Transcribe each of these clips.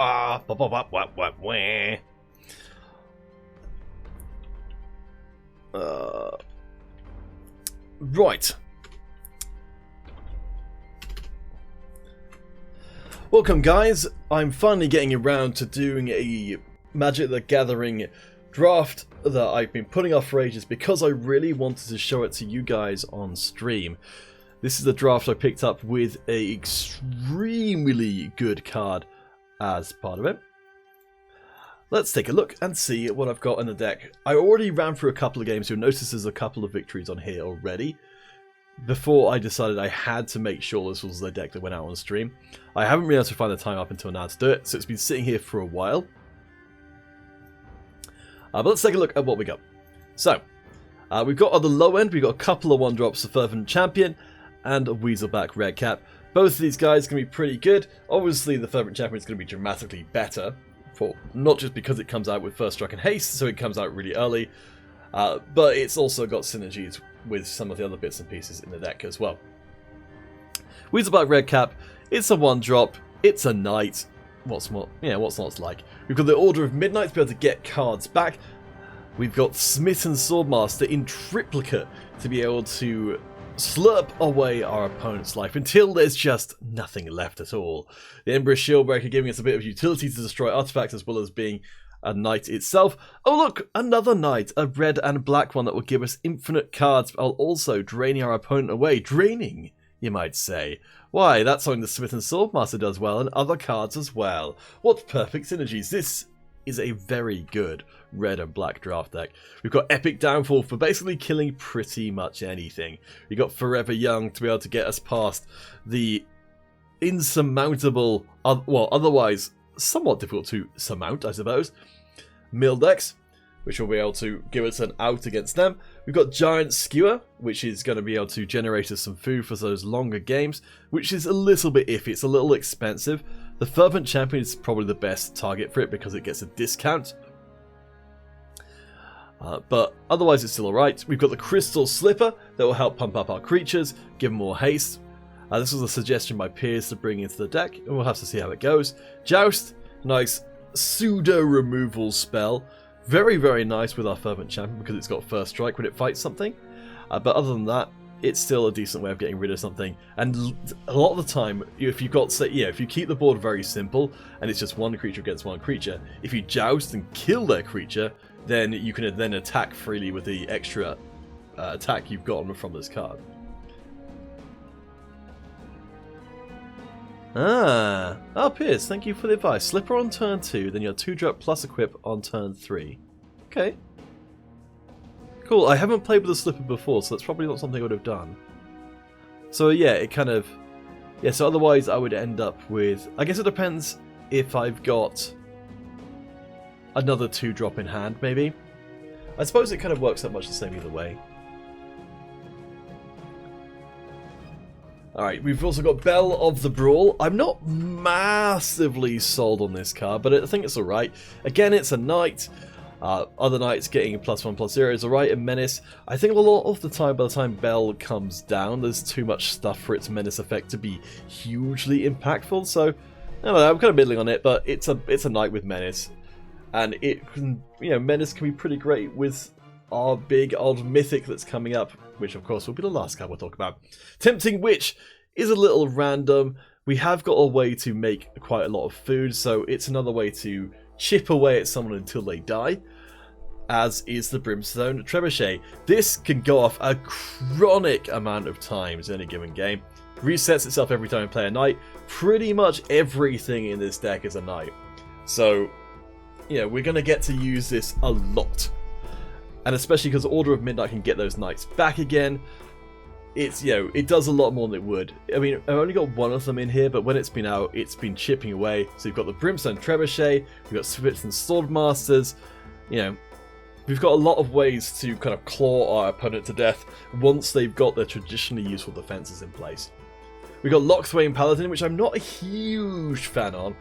Right. Welcome, guys. I'm finally getting around to doing a Magic the Gathering draft that I've been putting off for ages because I really wanted to show it to you guys on stream. This is a draft I picked up with a extremely good card as part of it. Let's take a look and see what I've got in the deck. I already ran through a couple of games. You'll notice there's a couple of victories on here already. Before I decided I had to make sure this was the deck that went out on stream. I haven't been able to find the time up until now to do it, so it's been sitting here for a while. But let's take a look at what we got. So, we've got on the low end, we've got a couple of 1-drops, the Fervent Champion and a Weaselback Redcap. Both of these guys are going to be pretty good. Obviously, the Fervent Champion is going to be dramatically better, for not just because it comes out with First Strike and Haste, so it comes out really early, but it's also got synergies with some of the other bits and pieces in the deck as well. Weaselback Redcap, it's a 1-drop, it's a knight. What's not like? We've got the Order of Midnight to be able to get cards back. We've got Smitten Swordmaster in triplicate to be able to slurp away our opponent's life until there's just nothing left at all. The Ember Shieldbreaker giving us a bit of utility to destroy artifacts as well as being a knight itself. Oh look, another knight, a red and black one that will give us infinite cards while also draining our opponent away. Draining, you might say. Why, that's something the Smitten Swordmaster does well and other cards as well. What perfect synergies. This is a very good red and black draft deck. We've got Epic Downfall for basically killing pretty much anything. We've got Forever Young to be able to get us past the insurmountable, well, otherwise somewhat difficult to surmount, I suppose, mill decks, which will be able to give us an out against them. We've got Giant Skewer, which is going to be able to generate us some food for those longer games, which is a little bit iffy. It's a little expensive. The Fervent Champion is probably the best target for it because it gets a discount. But otherwise it's still alright. We've got the Crystal Slipper that will help pump up our creatures, give them more haste. This was a suggestion by peers to bring into the deck, and we'll have to see how it goes. Joust, nice pseudo removal spell. Very, very nice with our Fervent Champion because it's got First Strike when it fights something. But other than that, it's still a decent way of getting rid of something. And a lot of the time, if you've got, say, if you keep the board very simple and it's just one creature against one creature, if you joust and kill their creature, then you can then attack freely with the extra attack you've gotten from this card. Oh, Piers, thank you for the advice. Slipper on turn 2, then your 2-drop plus equip on turn 3. Okay. Cool, I haven't played with a Slipper before, so that's probably not something I would have done. So yeah, it kind of... Yeah, so otherwise I would end up with... I guess it depends if I've got another 2-drop in hand, maybe. I suppose it kind of works out much the same either way. Alright, we've also got Belle of the Brawl. I'm not massively sold on this card, but I think it's alright. Again, it's a knight. Other knights getting +1/+0 is alright, and Menace. I think a lot of the time, by the time Belle comes down, there's too much stuff for its Menace effect to be hugely impactful, so I don't know, I'm kind of middling on it, but it's a knight with Menace. And it can, Menace can be pretty great with our big old mythic that's coming up, which of course will be the last card we'll talk about. Tempting Witch is a little random. We have got a way to make quite a lot of food, so it's another way to chip away at someone until they die, as is the Brimstone Trebuchet. This can go off a chronic amount of times in a given game. Resets itself every time we play a knight. Pretty much everything in this deck is a knight. So, we're going to get to use this a lot. And especially because Order of Midnight can get those knights back again. It's, it does a lot more than it would. I mean, I've only got one of them in here, but when it's been out, it's been chipping away. So you've got the Brimstone Trebuchet, we've got Smitten Swordmasters, we've got a lot of ways to kind of claw our opponent to death once they've got their traditionally useful defenses in place. We've got Lockthwain Paladin, which I'm not a huge fan of.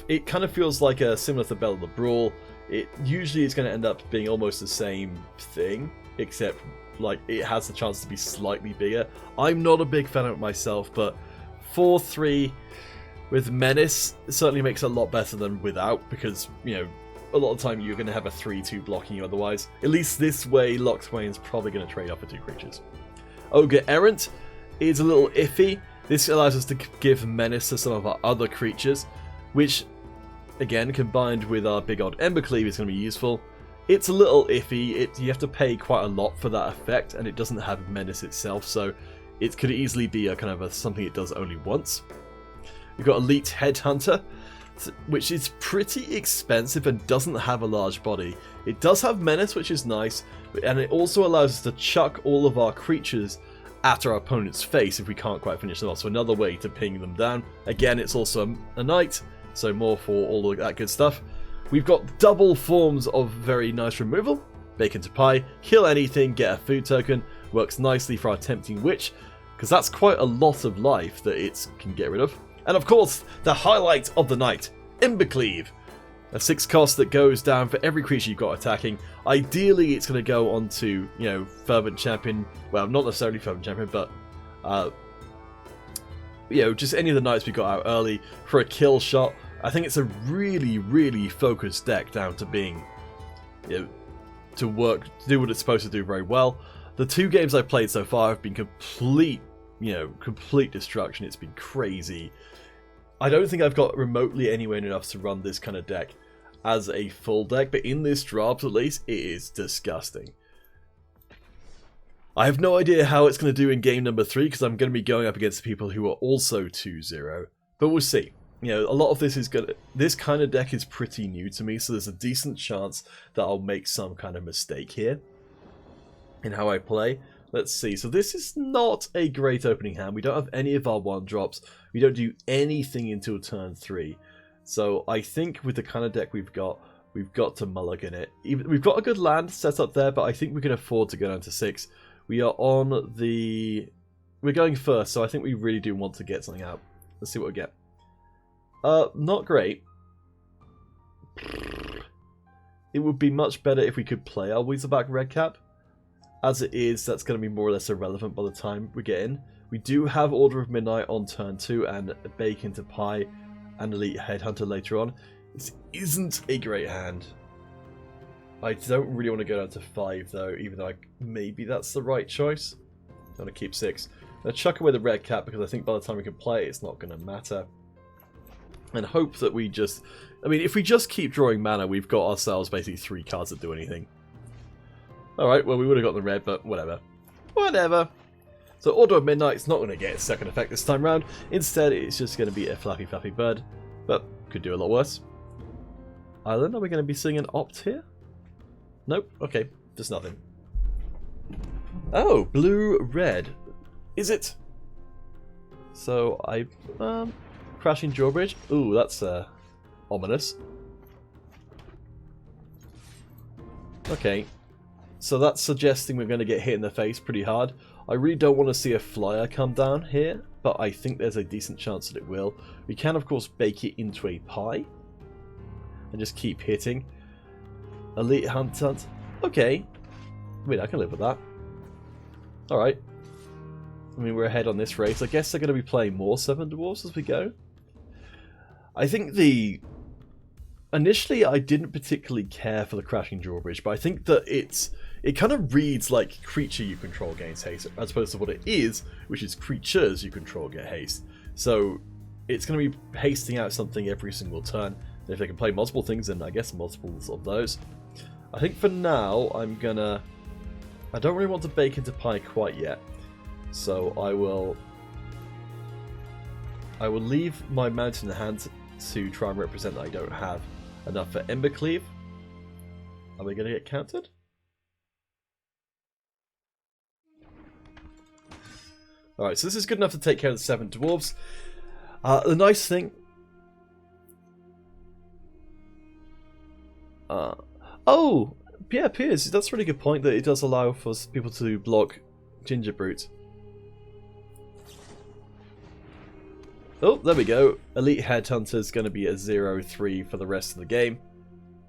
It kind of feels like similar to Belle of the Brawl. It usually is going to end up being almost the same thing, except like it has the chance to be slightly bigger. I'm not a big fan of it myself, but 4/3, With Menace, it certainly makes it a lot better than without, because, you know, a lot of the time you're going to have a 3-2 blocking you otherwise. At least this way, Loxwain's probably going to trade off for 2 creatures. Ogre Errant is a little iffy. This allows us to give Menace to some of our other creatures, which, again, combined with our big old Embercleave is going to be useful. It's a little iffy. You have to pay quite a lot for that effect, and it doesn't have Menace itself, so it could easily be a kind of something it does only once. We've got Elite Headhunter, which is pretty expensive and doesn't have a large body. It does have Menace, which is nice, and it also allows us to chuck all of our creatures at our opponent's face if we can't quite finish them off. So another way to ping them down. Again, it's also a knight, so more for all of that good stuff. We've got double forms of very nice removal. Bacon to Pie, kill anything, get a food token. Works nicely for our Tempting Witch, because that's quite a lot of life that it can get rid of. And of course, the highlight of the night, Embercleave. A 6 cost that goes down for every creature you've got attacking. Ideally, it's going to go on to, you know, Fervent Champion. Well, not necessarily Fervent Champion, but, you know, just any of the knights we got out early for a kill shot. I think it's a really, really focused deck down to being, you know, to do what it's supposed to do very well. The 2 games I've played so far have been complete destruction. It's been crazy. I don't think I've got remotely anywhere enough to run this kind of deck as a full deck, but in this draft at least, it is disgusting. I have no idea how it's going to do in game number 3, because I'm going to be going up against people who are also 2-0, but we'll see. You know, a lot of this kind of deck is pretty new to me, so there's a decent chance that I'll make some kind of mistake here in how I play. Let's see. So this is not a great opening hand. We don't have any of our 1-drops. We don't do anything until turn 3. So I think with the kind of deck we've got to mulligan it. We've got a good land set up there, but I think we can afford to go down to 6. We are on the... We're going first, so I think we really do want to get something out. Let's see what we get. Not great. It would be much better if we could play our Weaselback Redcap. As it is, that's going to be more or less irrelevant by the time we get in. We do have Order of Midnight on turn 2 and Bacon to Pie and Elite Headhunter later on. This isn't a great hand. I don't really want to go down to 5 though, even though maybe that's the right choice. I'm going to keep 6. I'm going to chuck away the red cap because I think by the time we can play it, it's not going to matter. And hope that we just... I mean, if we just keep drawing mana, we've got ourselves basically 3 cards that do anything. Alright, well we would have got the red, but whatever. Whatever. So Order of Midnight's not going to get its second effect this time round. Instead, it's just going to be a flappy flappy bird. But could do a lot worse. Island, are we going to be seeing an opt here? Nope. Okay, just nothing. Oh, blue-red. Is it? So I... Crashing Drawbridge. Ooh, that's ominous. Okay. So that's suggesting we're going to get hit in the face pretty hard. I really don't want to see a flyer come down here, but I think there's a decent chance that it will. We can, of course, bake it into a pie and just keep hitting. Elite Hunt. Okay. I mean, I can live with that. Alright. I mean, we're ahead on this race. I guess they're going to be playing more 7 Dwarfs as we go. I think initially, I didn't particularly care for the Crashing Drawbridge, but I think that it kind of reads like creature you control gains haste, as opposed to what it is, which is creatures you control get haste. So it's going to be hasting out something every single turn. And if they can play multiple things, then I guess multiples of those. I think for now, I don't really want to bake into pie quite yet. So I will leave my mountain in hand to try and represent that I don't have enough for Embercleave. Are we going to get countered? Alright, so this is good enough to take care of the 7 dwarves. The nice thing... oh! Yeah, Piers, that's a really good point that it does allow for people to block Ginger Brute. Oh, there we go. Elite Headhunter's going to be a 0-3 for the rest of the game.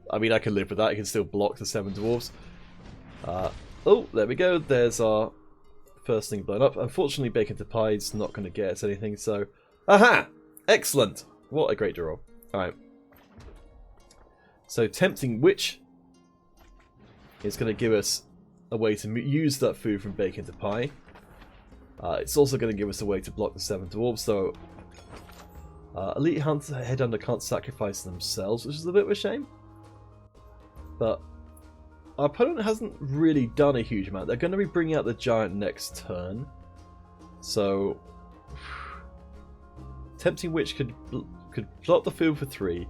I mean, I can live with that. I can still block the 7 dwarves. Oh, there we go. There's our first thing blown up. Unfortunately, Bacon to Pie's not going to get us anything, so... Aha! Excellent! What a great draw. Alright. So Tempting Witch is going to give us a way to use that food from bake into pie. It's also going to give us a way to block the 7 dwarves, so Elite Hunter Headhunter can't sacrifice themselves, which is a bit of a shame. But our opponent hasn't really done a huge amount. They're going to be bringing out the giant next turn, so Tempting Witch could block the food for 3,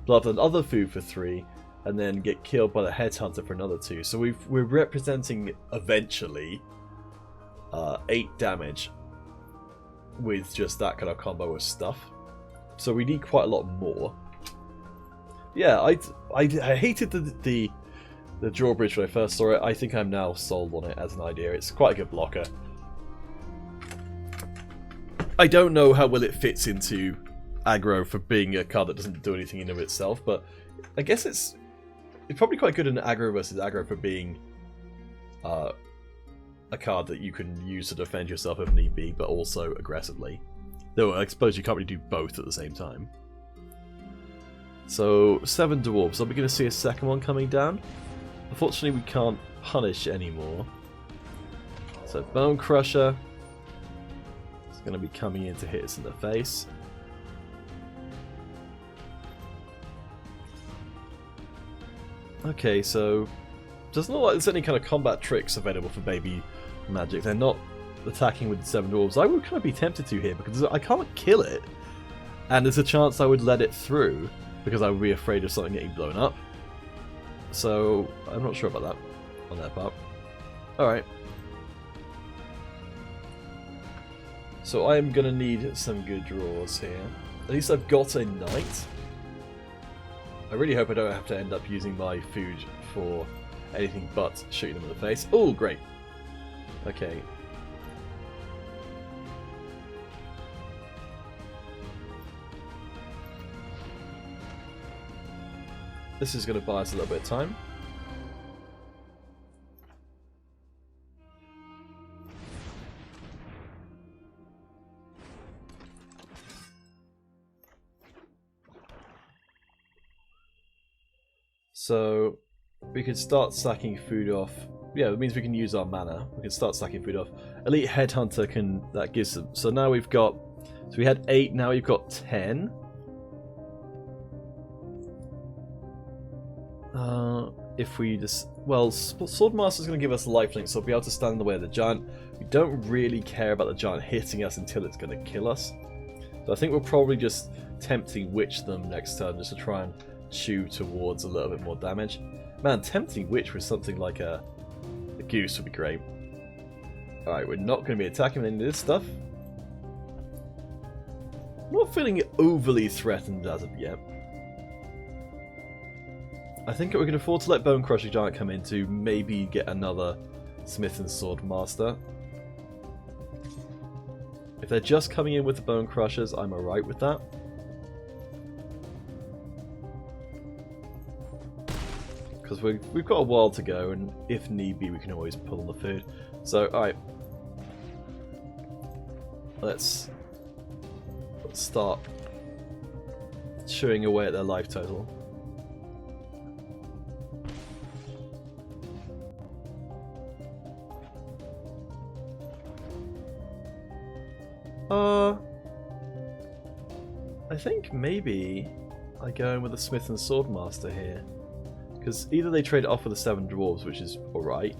block another food for 3, and then get killed by the Headhunter for another 2. So we're representing eventually 8 damage with just that kind of combo of stuff. So we need quite a lot more. Yeah, I hated the drawbridge when I first saw it. I think I'm now sold on it as an idea. It's quite a good blocker. I don't know how well it fits into aggro for being a card that doesn't do anything in of itself, but I guess it's probably quite good in aggro versus aggro for being a card that you can use to defend yourself if need be, but also aggressively. Though I suppose you can't really do both at the same time. So 7 dwarves. Are we going to see a second one coming down? Unfortunately, we can't punish anymore. So Bone Crusher is going to be coming in to hit us in the face. Okay, so doesn't look like there's any kind of combat tricks available for baby magic. They're not attacking with the 7 dwarves. I would kind of be tempted to here because I can't kill it, and there's a chance I would let it through because I would be afraid of something getting blown up. So I'm not sure about that on their part. Alright. So I'm going to need some good draws here. At least I've got a knight. I really hope I don't have to end up using my food for anything but shooting them in the face. Oh, great. Okay. This is going to buy us a little bit of time. So we could start sacking food off. Yeah, it means we can use our mana. We can start sacking food off. Elite Headhunter can, that gives them. So now we've got, so we had 8, now we've got 10. If we just, well, Swordmaster's going to give us lifelink, so we'll be able to stand in the way of the giant. We don't really care about the giant hitting us until it's going to kill us. So I think we'll probably just Tempting Witch them next turn just to try and chew towards a little bit more damage. Man, Tempting Witch with something like a goose would be great. Alright, we're not going to be attacking any of this stuff. I'm not feeling overly threatened as of yet. I think we can afford to let Bone Crusher Giant come in to maybe get another Smith and Sword Master. If they're just coming in with the Bone Crushers, I'm alright with that. Because we've got a while to go, and if need be, we can always pull on the food. So, alright. Let's start chewing away at their life total. I think maybe I go in with the Smith and Sword Master here. Because either they trade it off with the 7 dwarves, which is alright,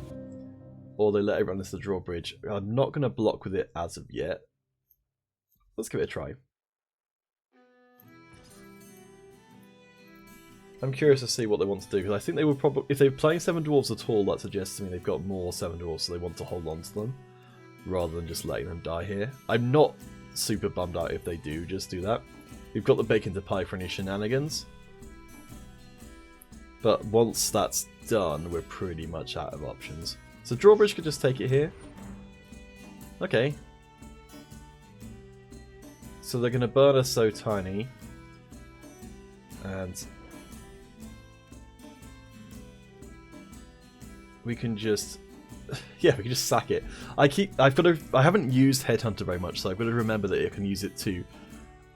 or they let it run this the drawbridge. I'm not going to block with it as of yet. Let's give it a try. I'm curious to see what they want to do, because I think they would probably, if they're playing 7 dwarves at all, that suggests to me they've got more 7 dwarves, so they want to hold on to them, rather than just letting them die here. I'm not super bummed out if they do just do that. We've got the bacon to pie for any shenanigans. But once that's done, we're pretty much out of options. So drawbridge could just take it here. Okay. So they're going to burn us so tiny. And we can just, yeah, we can just sack it. I haven't used Headhunter very much, so I've got to remember that I can use it to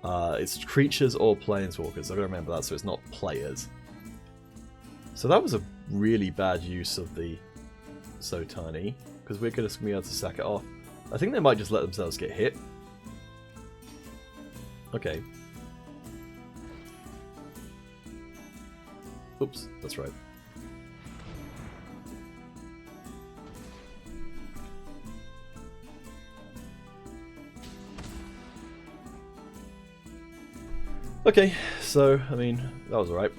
It's creatures or planeswalkers. I've got to remember that, so it's not players. So that was a really bad use of the so tiny, because we're going to be able to sack it off. I think they might just let themselves get hit. Okay. Oops, that's right. Okay, so, I mean, that was alright.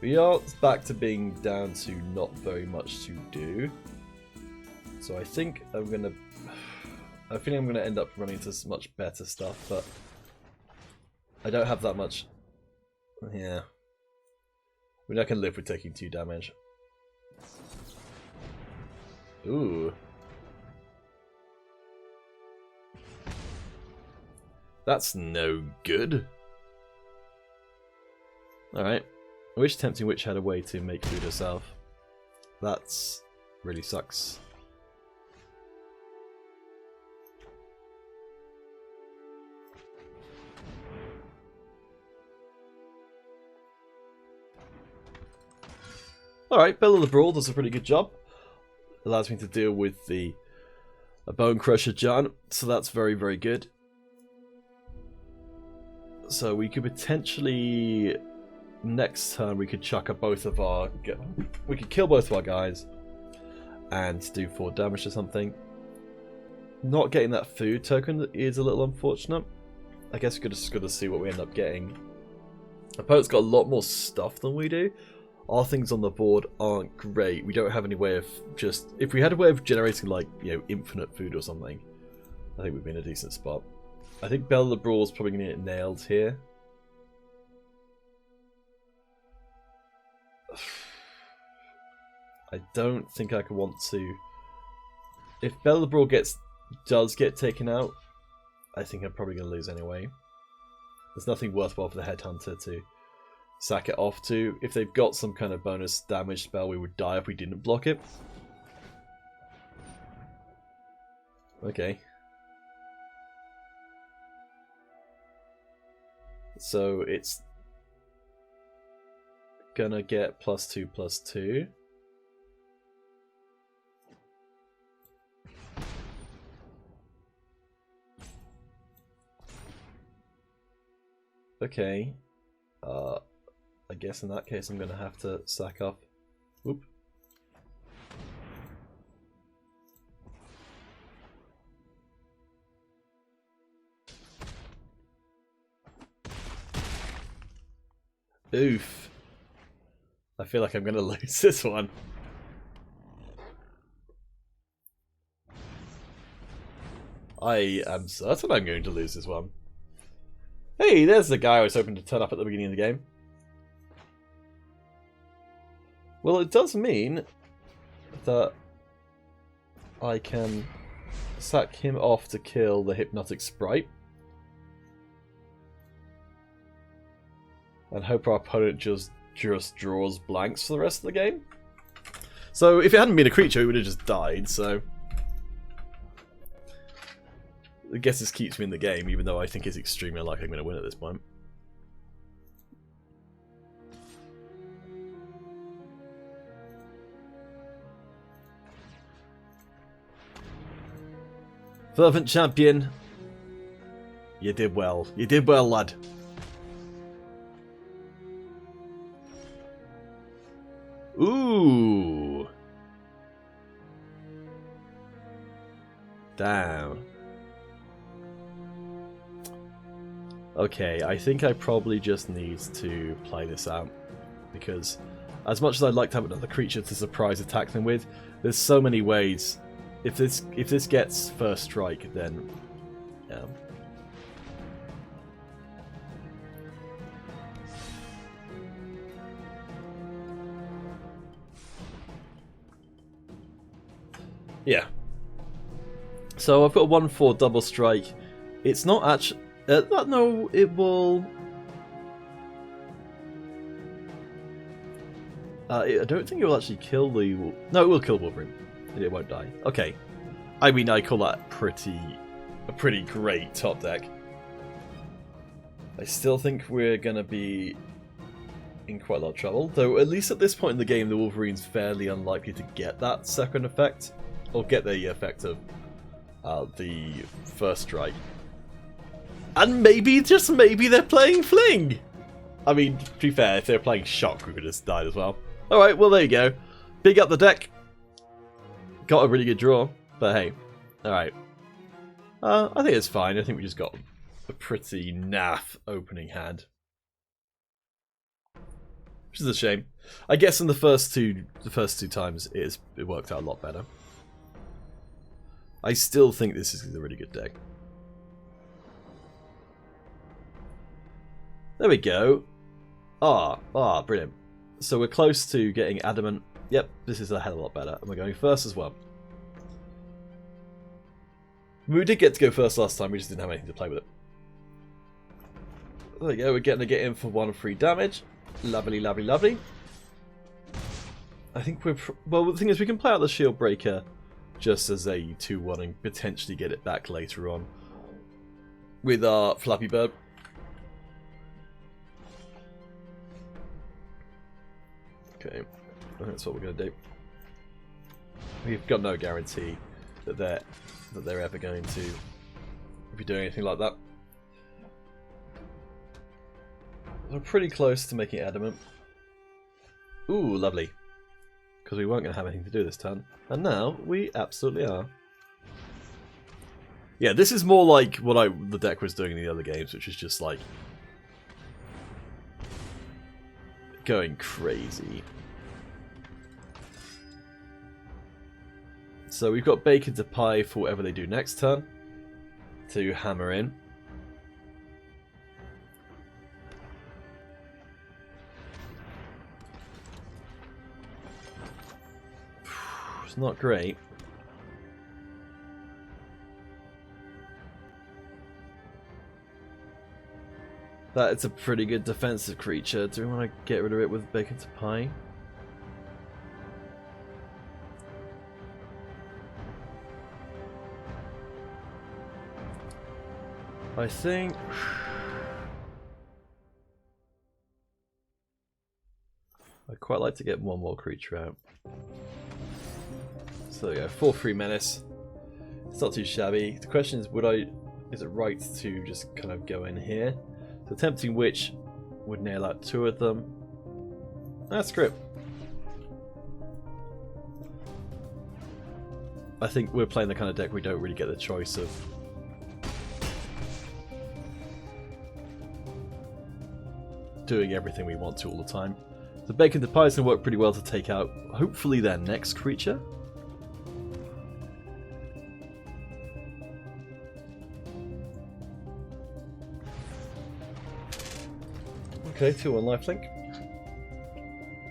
We are back to being down to not very much to do. So I think I'm gonna end up running into some much better stuff, but I don't have that much. Yeah. I mean, I can live with taking 2 damage. Ooh. That's no good. Alright. I wish Tempting Witch had a way to make food herself. That's really sucks. Alright, Bell of the Brawl does a pretty good job. Allows me to deal with the Bone Crusher Giant, so that's very, very good. So we could potentially, next turn, we could chuck both of our... We could kill both of our guys and do 4 damage to something. Not getting that food token is a little unfortunate. I guess we're just going to see what we end up getting. Opponent's got a lot more stuff than we do. Our things on the board aren't great. We don't have any way of just... If we had a way of generating, like, you know, infinite food or something, I think we'd be in a decent spot. I think Bell of the Brawl is probably going to get nailed here. I don't think I could want to... If Bell of the Brawl does get taken out, I think I'm probably going to lose anyway. There's nothing worthwhile for the Headhunter to sack it off to. If they've got some kind of bonus damage spell, we would die if we didn't block it. Okay. So it's gonna get +2/+2. Okay. I guess in that case I'm going to have to sack off. Oop. Oof. I feel like I'm going to lose this one. I am certain I'm going to lose this one. Hey, there's the guy I was hoping to turn up at the beginning of the game. Well, it does mean that I can sack him off to kill the Hypnotic Sprite. And hope our opponent just draws blanks for the rest of the game. So, if it hadn't been a creature, he would have just died, so... I guess this keeps me in the game, even though I think it's extremely unlikely I'm going to win at this point. Fervent Champion, you did well. You did well, lad. Ooh. Damn. Okay, I think I probably just need to play this out, because as much as I'd like to have another creature to surprise attack them with, there's so many ways. If this gets first strike, then yeah. Yeah. So I've got a 1/4 double strike. It's not actually... no, it will... I don't think it will actually kill the... No, it will kill Wolverine. It won't die. Okay. I mean, I call that a pretty great top deck. I still think we're going to be in quite a lot of trouble. Though, at least at this point in the game, the Wolverine's fairly unlikely to get that second effect. Or get the effect of the first strike. And maybe, just maybe, they're playing Fling! I mean, to be fair, if they're playing Shock, we could have died as well. Alright, well there you go. Big up the deck. Got a really good draw, but hey. Alright. I think it's fine. I think we just got a pretty naff opening hand. Which is a shame. I guess in the first two times it worked out a lot better. I still think this is a really good deck. There we go. Brilliant. So we're close to getting Adamant. Yep, this is a hell of a lot better. And we're going first as well. We did get to go first last time, we just didn't have anything to play with it. There we go, we're getting to get in for 1 free damage. Lovely, lovely, lovely. I think we're... well, the thing is, we can play out the Shield Breaker just as a 2-1 and potentially get it back later on with our Flappy Bird. Okay, that's what we're going to do. We've got no guarantee that they're ever going to be doing anything like that. We're pretty close to making it Adamant. Ooh, lovely. Because we weren't going to have anything to do this turn. And now we absolutely are. Yeah, this is more like what the deck was doing in the other games, which is just like going crazy. So we've got Bacon to Pie for whatever they do next turn to hammer in. It's not great. That it's a pretty good defensive creature. Do we want to get rid of it with Bacon to Pie? I think... I'd quite like to get one more creature out. So there we go, 4-3 Menace. It's not too shabby. The question is, is it right to just kind of go in here? The Tempting Witch would nail out 2 of them. That's great. I think we're playing the kind of deck we don't really get the choice of doing everything we want to all the time. The Bacon to Pie is going to work pretty well to take out, hopefully, their next creature. Okay, 2-1 lifelink.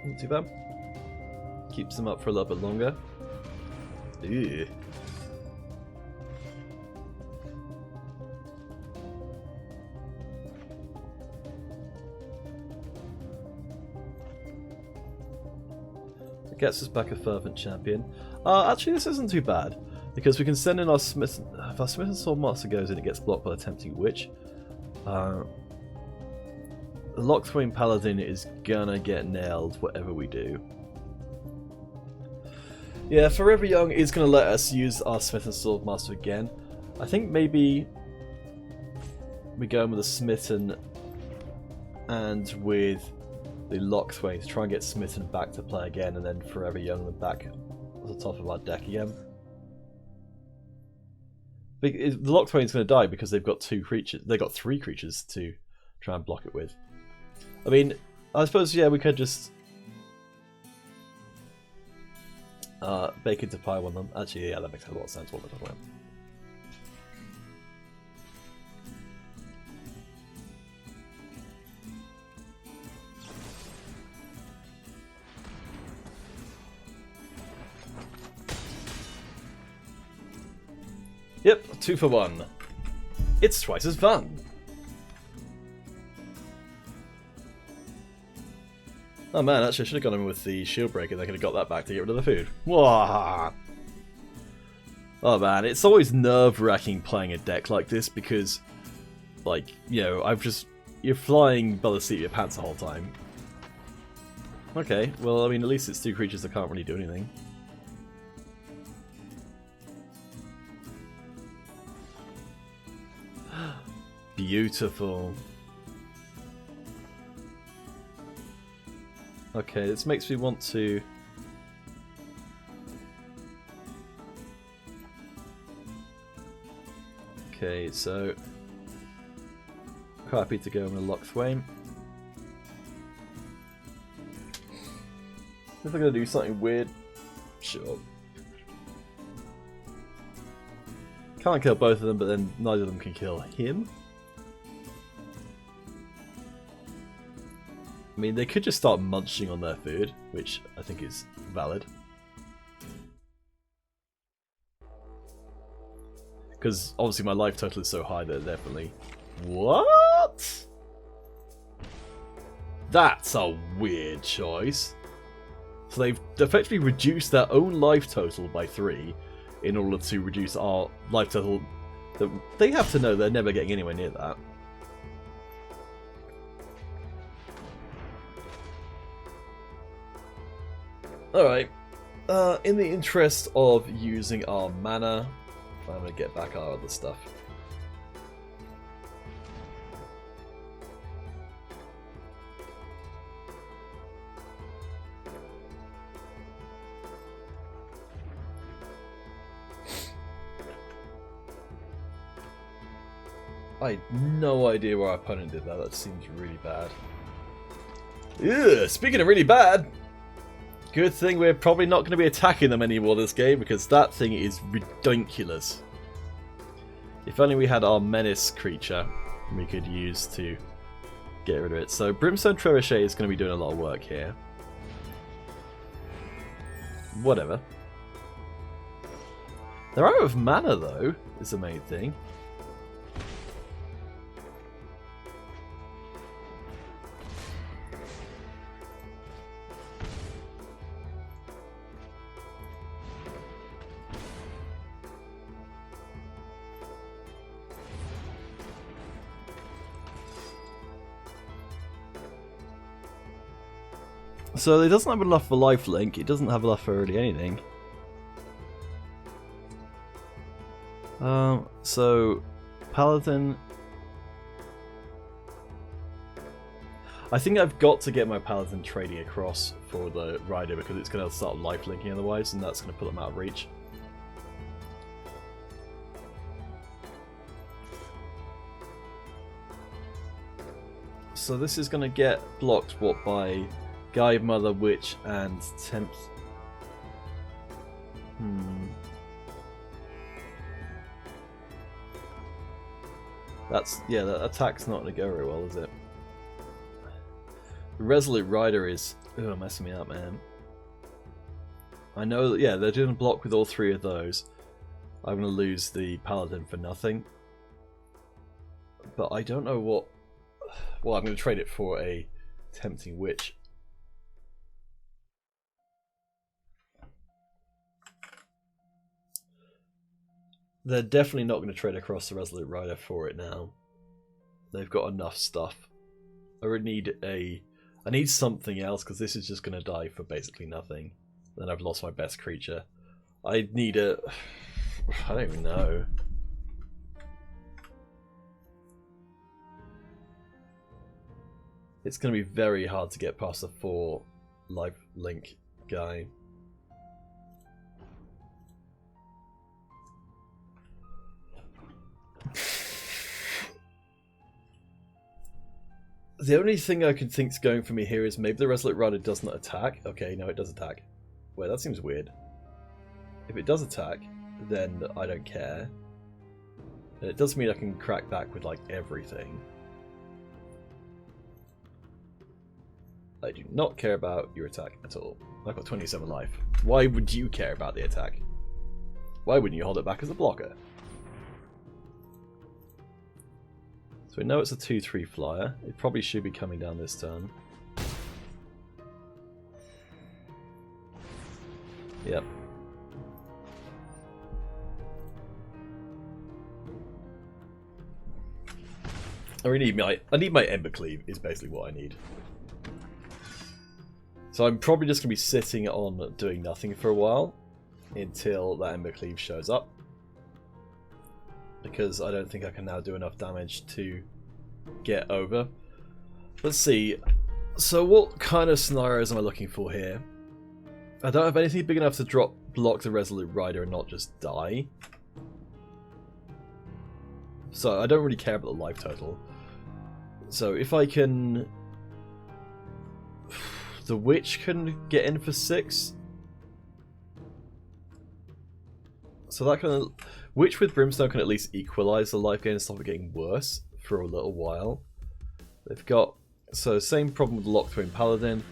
Not too bad. Keeps them up for a little bit longer. Ew. It gets us back a Fervent Champion. Actually, this isn't too bad, because we can send in our Smith... If our Smith and Sword Master goes in, it gets blocked by the Tempting Witch. The Lockthwain Paladin is gonna get nailed whatever we do. Yeah, Forever Young is gonna let us use our Smith and Sword Master again. I think maybe we go in with a Smitten and with the Lockthwain to try and get Smitten back to play again, and then Forever Young back at the top of our deck again. The Lockthwain's gonna die because they've got 2 creatures. They've got 3 creatures to try and block it with. I mean, I suppose, yeah, we could just Bacon to Pie one them. Actually, yeah, that makes a lot of sense what we're talking about. Yep, 2 for 1. It's twice as fun. Oh man, actually I should have gone in with the shield breaker. They could have got that back to get rid of the food. Wah! Oh man, it's always nerve-wracking playing a deck like this because, like, you know, you're flying by the seat of your pants the whole time. Okay, well, I mean, at least it's two creatures that can't really do anything. Beautiful. Okay, this makes me want to... Okay, so... Happy to go on a Lock Thwain. If I'm gonna do something weird, sure. Can't kill both of them, but then neither of them can kill him. I mean, they could just start munching on their food, which I think is valid. Because obviously my life total is so high that definitely... What? That's a weird choice. So they've effectively reduced their own life total by 3 in order to reduce our life total. They have to know they're never getting anywhere near that. Alright, in the interest of using our mana, I'm going to get back our other stuff. I had no idea where our opponent did that. That seems really bad. Ugh, speaking of really bad, good thing we're probably not going to be attacking them anymore this game because that thing is ridiculous. If only we had our menace creature we could use to get rid of it. So Brimstone Trebuchet is going to be doing a lot of work here. Whatever. They're out of mana though, is the main thing. So it doesn't have enough for lifelink, it doesn't have enough for really anything. So Paladin... I think I've got to get my Paladin trading across for the Rider because it's going to start lifelinking otherwise and that's going to put them out of reach. So this is going to get blocked, what, by Guide Mother, Witch, and Tempt. That's, yeah, that attack's not going to go very well, is it? The Resolute Rider is messing me up, man. I know that, yeah, they're doing a block with all 3 of those. I'm going to lose the Paladin for nothing. But I don't know what... Well, I'm going to trade it for a Tempting Witch. They're definitely not going to trade across the Resolute Rider for it now. They've got enough stuff. I need something else because this is just going to die for basically nothing. Then I've lost my best creature. I need a... I don't even know. It's going to be very hard to get past the 4 life link guy. The only thing I can think's going for me here is maybe the Resolute Rider does not attack. Okay, no, it does attack. Wait, that seems weird. If it does attack, then I don't care. And it does mean I can crack back with, like, everything. I do not care about your attack at all. I've got 27 life. Why would you care about the attack? Why wouldn't you hold it back as a blocker? So we know it's a 2/3 flyer. It probably should be coming down this turn. Yep. I need my Embercleave is basically what I need. So I'm probably just going to be sitting on doing nothing for a while until that Embercleave shows up. Because I don't think I can now do enough damage to get over. Let's see. So what kind of scenarios am I looking for here? I don't have anything big enough to block the Resolute Rider and not just die. So I don't really care about the life total. So if I can... The Witch can get in for 6. So that can... Witch with Brimstone can at least equalize the life gain and stop it getting worse for a little while. They've got... So same problem with the Locthwain Paladin.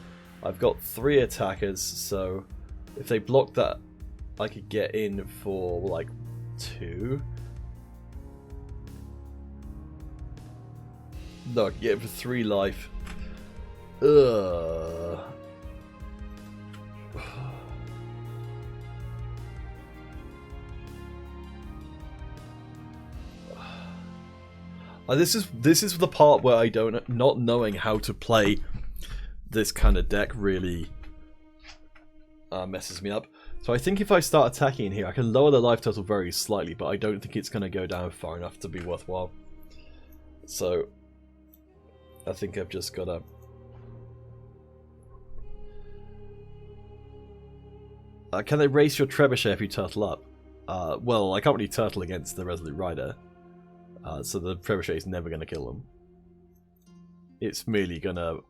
I've got 3 attackers, so if they block that, I could get in for like 2. No, I could get in for 3 life. Ugh. This is the part where I not knowing how to play this kind of deck really messes me up. So I think if I start attacking in here, I can lower the life total very slightly, but I don't think it's going to go down far enough to be worthwhile. So I think I've just got to... can they race your Trebuchet if you turtle up? Well, I can't really turtle against the Resolute Rider. So the Trebuchet is never going to kill them. It's merely going to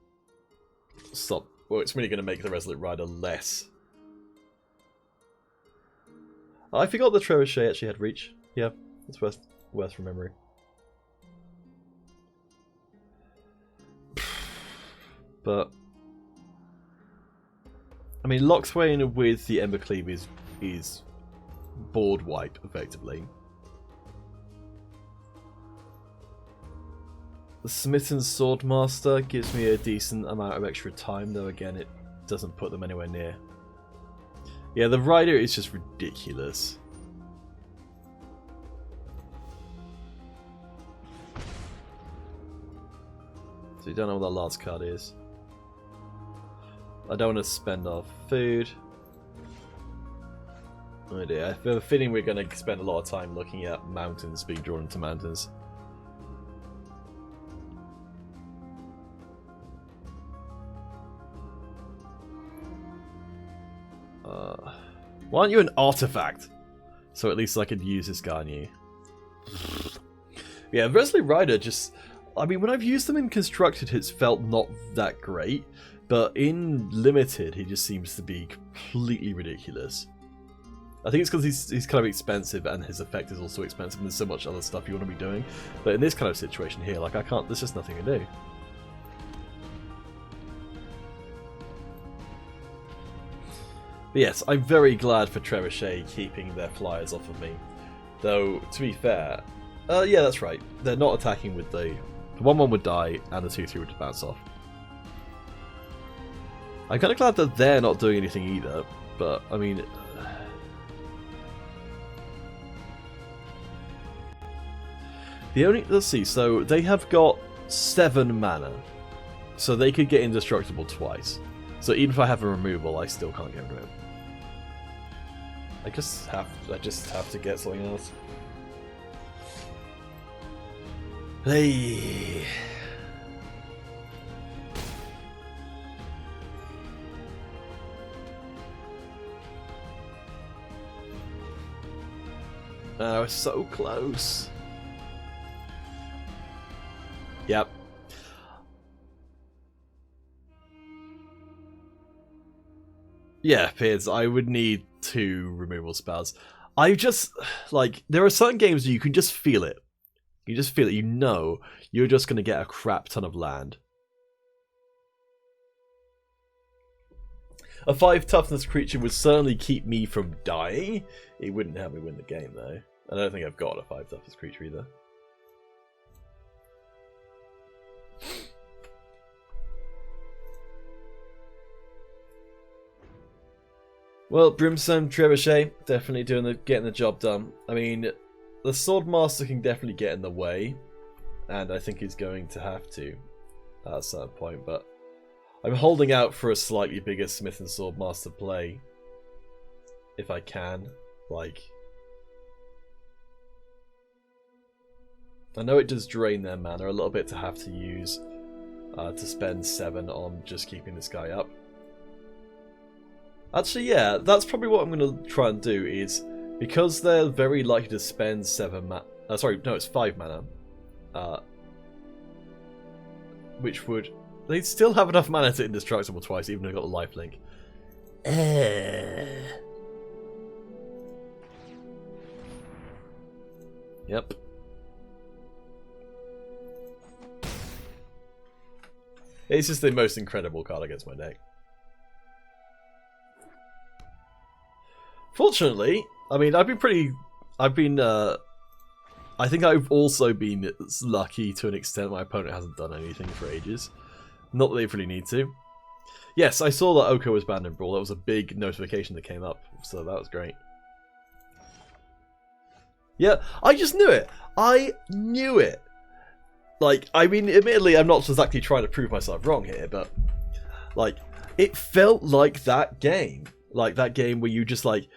stop... Well, it's merely going to make the Resolute Rider less. I forgot the Trebuchet actually had reach. Yeah, it's worth remembering. But... I mean, Locthwain with the Embercleave is board wipe, effectively. The Smitten Swordmaster gives me a decent amount of extra time, though again it doesn't put them anywhere near. Yeah, the Rider is just ridiculous. So you don't know what that last card is. I don't want to spend our food. Oh dear, I have a feeling we're going to spend a lot of time looking at mountains, being drawn into mountains. Why aren't you an artifact? So at least I could use this guy on you. Yeah, Resolute Rider just... I mean, when I've used them in Constructed, it's felt not that great. But in Limited, he just seems to be completely ridiculous. I think it's because he's kind of expensive and his effect is also expensive and there's so much other stuff you want to be doing. But in this kind of situation here, like I can't... There's just nothing to do. But yes, I'm very glad for Trebuchet keeping their flyers off of me. Though, to be fair, yeah, that's right. They're not attacking with the 1/1 would die and the 2/3 would bounce off. I'm kind of glad that they're not doing anything either, but I mean... Let's see, so they have got 7 mana. So they could get indestructible twice. So even if I have a removal, I still can't get rid of it. I just have to get something else. Hey. Oh, it's so close. Yep. Yeah, Piers, I would need 2 removal spells. I just, like, there are certain games where you can just feel it. You just feel it, you know you're just going to get a crap ton of land. A 5 toughness creature would certainly keep me from dying. It wouldn't help me win the game, though. I don't think I've got a 5 toughness creature either. Well, Brimstone Trebuchet definitely getting the job done. I mean, the Swordmaster can definitely get in the way, and I think he's going to have to at a certain point. But I'm holding out for a slightly bigger Smith and Swordmaster play, if I can. Like, I know it does drain their mana a little bit to have to use to spend 7 on just keeping this guy up. Actually, yeah, that's probably what I'm going to try and do, is because they're very likely to spend 7 mana. Sorry, no, it's 5 mana. Which would... They'd still have enough mana to indestructible twice, even though they've got the lifelink. Yep. It's just the most incredible card against my deck. Fortunately, I mean, I think I've also been lucky to an extent. My opponent hasn't done anything for ages. Not that they really need to. Yes, I saw that Oko was banned in Brawl. That was a big notification that came up, so that was great. Yeah, I just knew it. I knew it. Like, I mean, admittedly, I'm not exactly trying to prove myself wrong here, but, like, it felt like that game. Like, that game where you just, like,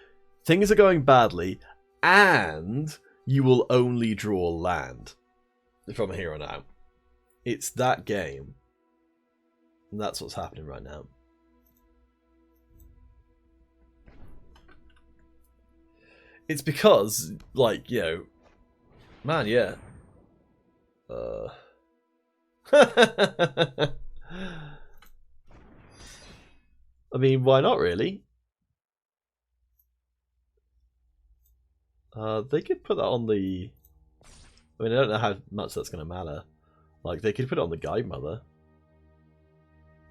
things are going badly, and you will only draw land from here on out. It's that game. And that's what's happening right now. It's because, like, you know, man, yeah. I mean, why not, really? They could put that on the... I mean, I don't know how much that's going to matter. Like, they could put it on the Guide Mother.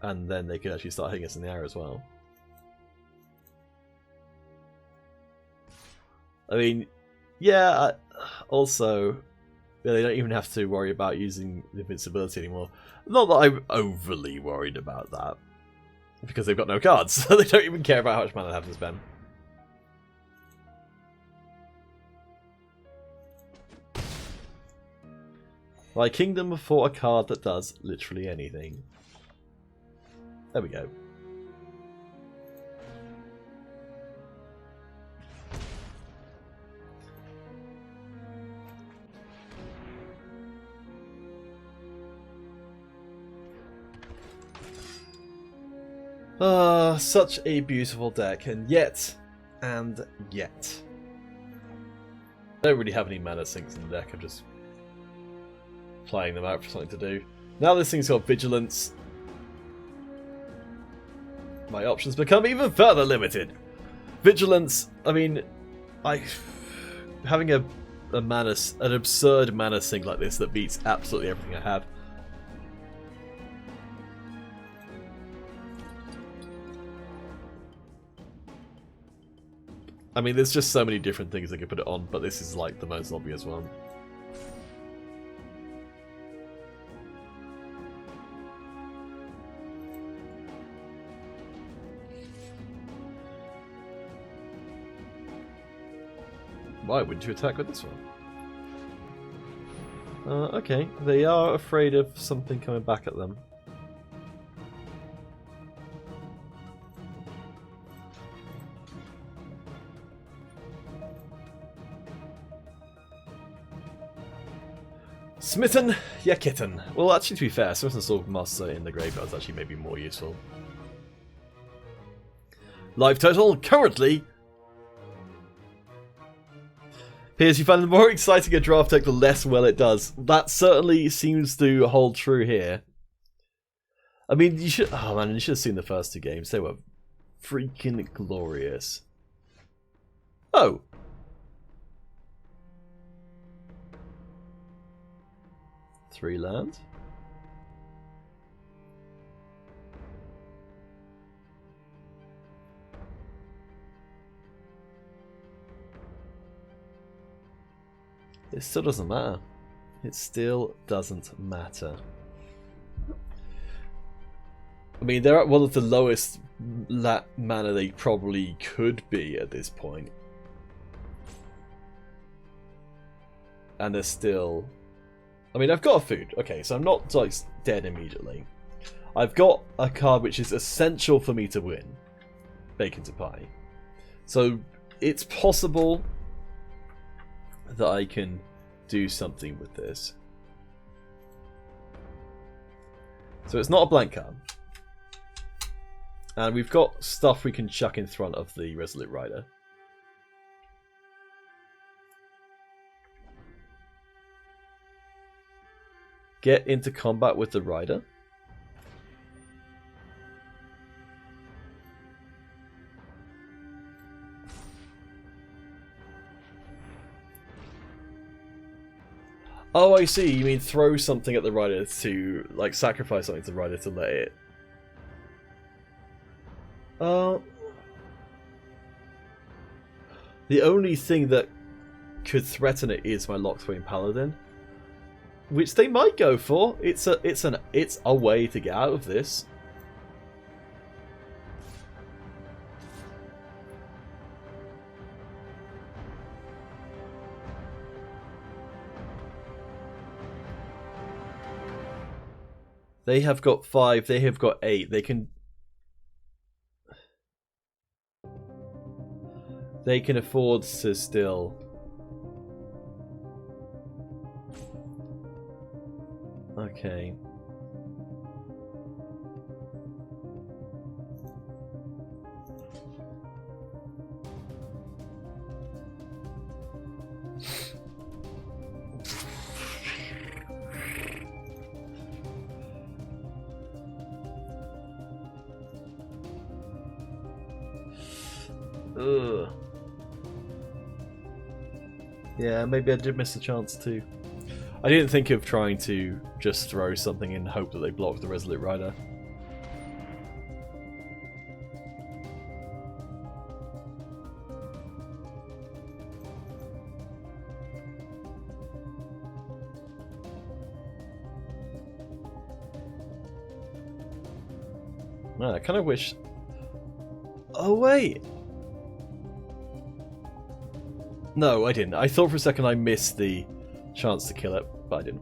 And then they could actually start hitting us in the air as well. I mean, yeah, also... Yeah, they don't even have to worry about using invincibility anymore. Not that I'm overly worried about that. Because they've got no cards, so they don't even care about how much mana they have to spend. My Kingdom for a card that does literally anything. There we go. Such a beautiful deck, and yet. I don't really have any mana sinks in the deck, I'm just playing them out for something to do. Now this thing's got Vigilance. My options become even further limited. Vigilance, I mean, having an absurd mana sink like this that beats absolutely everything I have. I mean, there's just so many different things I could put it on, but this is like the most obvious one. Why wouldn't you attack with this one? Okay, they are afraid of something coming back at them. Smitten, yeah, kitten. Well, actually, to be fair, Smitten Swordmaster in the graveyard is actually maybe more useful. Life total currently. Piers, you find the more exciting a draft deck, the less well it does. That certainly seems to hold true here. I mean, you should. Oh man, you should have seen the first 2 games. They were freaking glorious. Oh. Three land. It still doesn't matter. It still doesn't matter. I mean, they're at one of the lowest mana they probably could be at this point. And they're still... I mean, I've got a food. Okay, so I'm not like dead immediately. I've got a card which is essential for me to win. Bacon to Pie. So it's possible that I can do something with this. So it's not a blank card. And we've got stuff we can chuck in front of the Resolute Rider. Get into combat with the Rider. Oh, I see. You mean throw something at the Rider to, like, sacrifice something to the Rider to let it... The only thing that could threaten it is my Lockthwain Paladin, which they might go for. It's a way to get out of this. They have got 5. They have got 8. They can afford to still... Okay. Ugh. Yeah, maybe I did miss a chance too. I didn't think of trying to just throw something in hope that they block the Resolute Rider. No, I kind of wish... Oh, wait! No, I didn't. I thought for a second I missed the chance to kill it, but I didn't.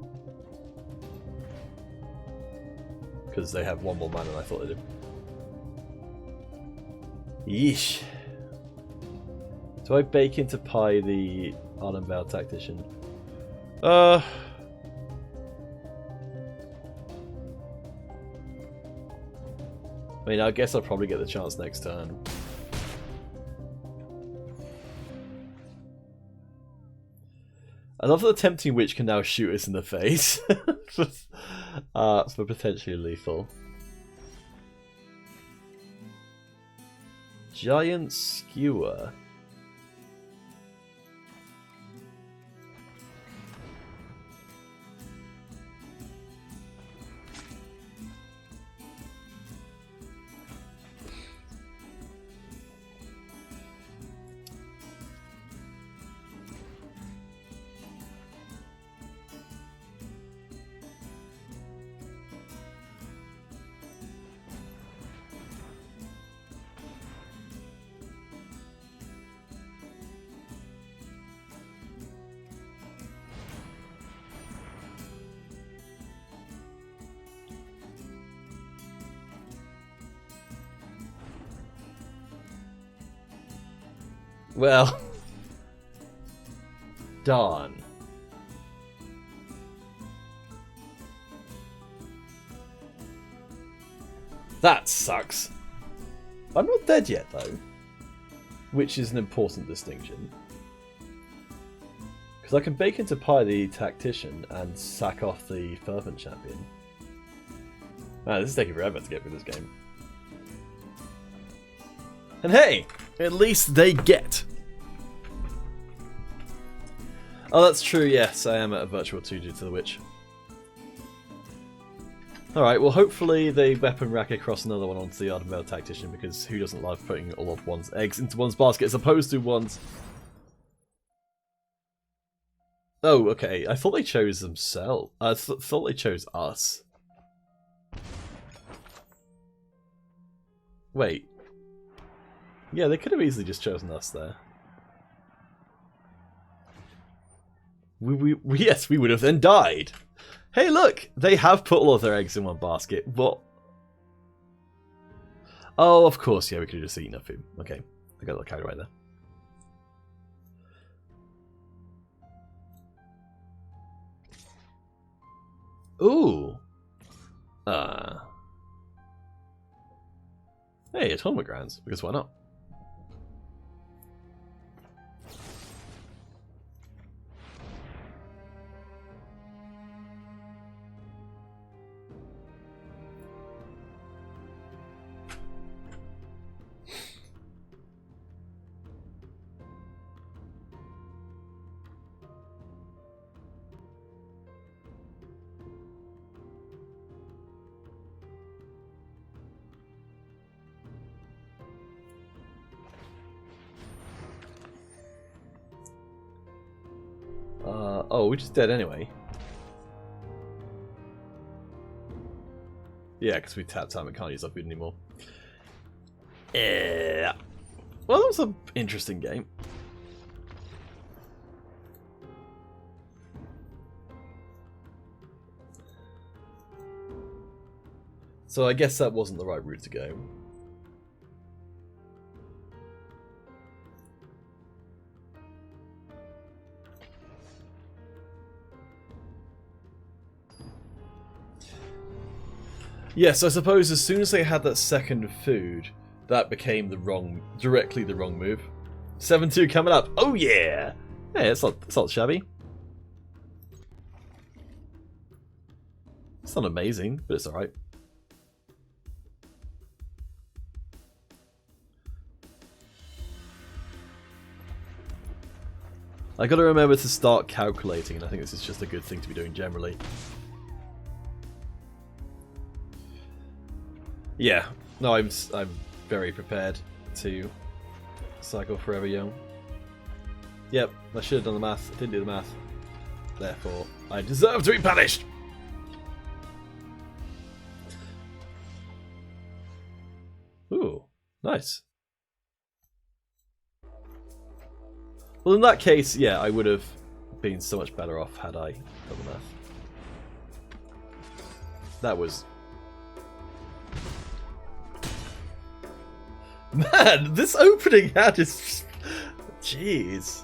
Because they have one more mana than I thought they did. Yeesh. Do I bake into pie the Unveiled Tactician? I mean, I guess I'll probably get the chance next turn. I love that the Tempting Witch can now shoot us in the face for potentially lethal. Giant Skewer. Well, darn. That sucks. I'm not dead yet, though, which is an important distinction. Because I can bake into pie the Tactician and sack off the Fervent Champion. Man, this is taking forever to get through this game. And hey, at least they get. Oh, that's true, yes, I am at a virtual 2 due to the Witch. Alright, well hopefully they weapon rack across another one onto the Unveiled Tactician, because who doesn't love putting all of one's eggs into one's basket as opposed to one's... Oh, okay, I thought they chose themselves. I thought they chose us. Wait. Yeah, they could have easily just chosen us there. Yes, we would have then died. Hey, look! They have put all of their eggs in one basket. What? Oh, of course, yeah, we could have just eaten up food. Okay, I got a little carried away there. Ooh. Hey, a tournament grounds, because why not? Oh, we're just dead anyway. Yeah, because we tapped out and can't use our food anymore. Yeah. Well, that was an interesting game. So I guess that wasn't the right route to go. Yes, I suppose as soon as they had that second food, that became directly the wrong move. 7-2 coming up. Oh yeah! Hey, it's not shabby. It's not amazing, but it's alright. I gotta remember to start calculating, and I think this is just a good thing to be doing generally. Yeah, no, I'm very prepared to cycle forever young. Yep, I should have done the math. I didn't do the math. Therefore, I deserve to be punished! Ooh, nice. Well, in that case, yeah, I would have been so much better off had I done the math. That was... Man, this opening hand is... Jeez.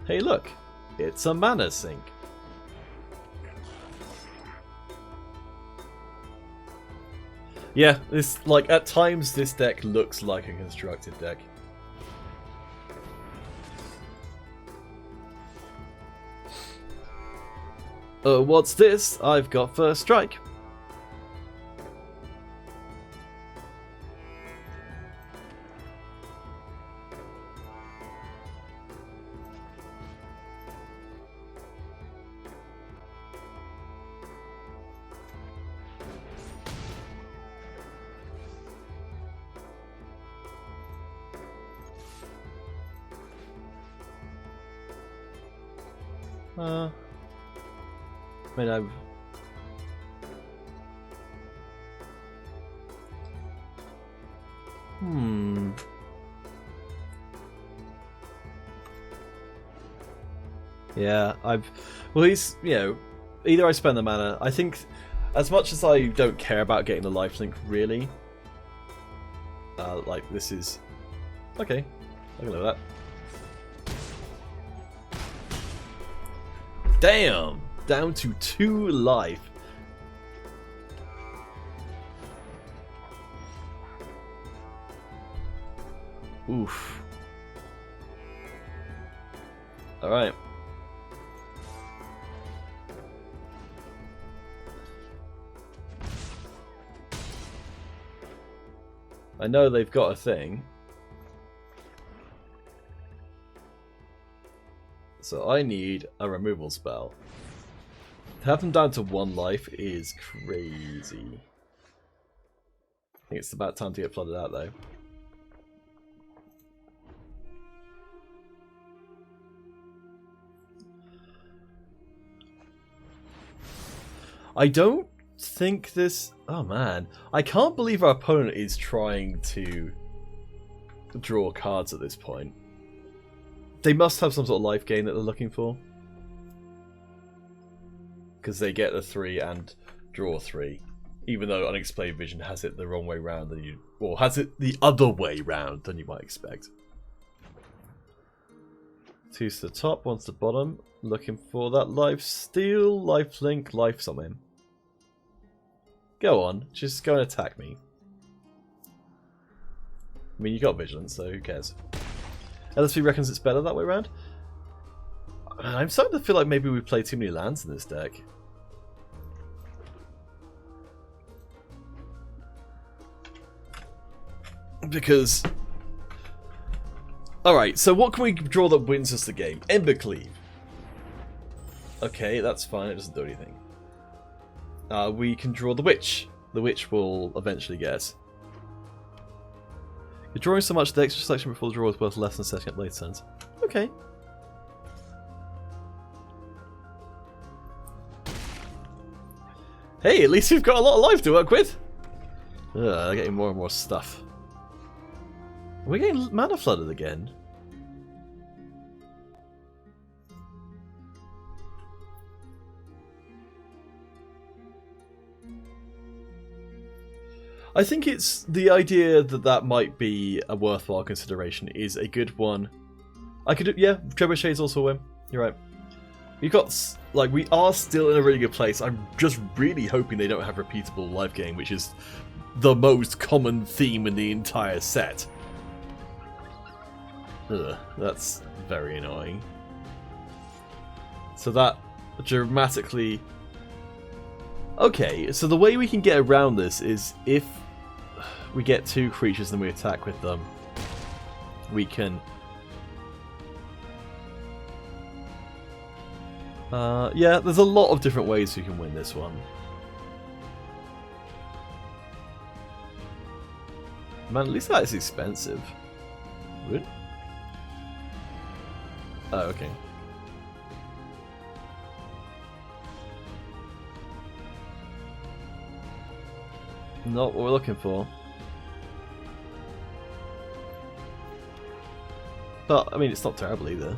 Hey look, it's a mana sink. Yeah, this at times this deck looks like a constructed deck. What's this? I've got first strike. I mean, I've... Yeah, well, he's, either I spend the mana. I think, as much as I don't care about getting the lifelink, really, this is... Okay, I can live with that. Damn! Down to 2 life. Oof. Alright. I know they've got a thing. So I need a removal spell. To have them down to 1 life is crazy. I think it's about time to get flooded out though. I don't think this... Oh man. I can't believe our opponent is trying to draw cards at this point. They must have some sort of life gain that they're looking for. Because they get the 3 and draw 3. Even though Unexplained Vision has it the wrong way round than you... Or has it the other way round than you might expect. 2 to the top, 1 to the bottom. Looking for that life steal, life link, life something. Go on, just go and attack me. I mean, you got vigilance, so who cares? LSV reckons it's better that way around. I'm starting to feel like maybe we play too many lands in this deck. Because... Alright, so what can we draw that wins us the game? Embercleave. Okay, that's fine, it doesn't do anything. We can draw the Witch. The Witch will eventually get us. You're drawing so much, the extra selection before the draw is worth less than setting up later turns. Okay. Hey, at least we've got a lot of life to work with. Getting more and more stuff. Are we getting mana flooded again? I think it's the idea that that might be a worthwhile consideration is a good one. I could, yeah, Trebuchet's also a win. You're right. We've got, like, we are still in a really good place. I'm just really hoping they don't have repeatable life gain, which is the most common theme in the entire set. Ugh, that's very annoying. So that dramatically... Okay, so the way we can get around this is if we get 2 creatures and we attack with them, we can... yeah, there's a lot of different ways we can win this one. Man, at least that is expensive. Would? Oh, okay. Not what we're looking for. But, I mean, it's not terrible either.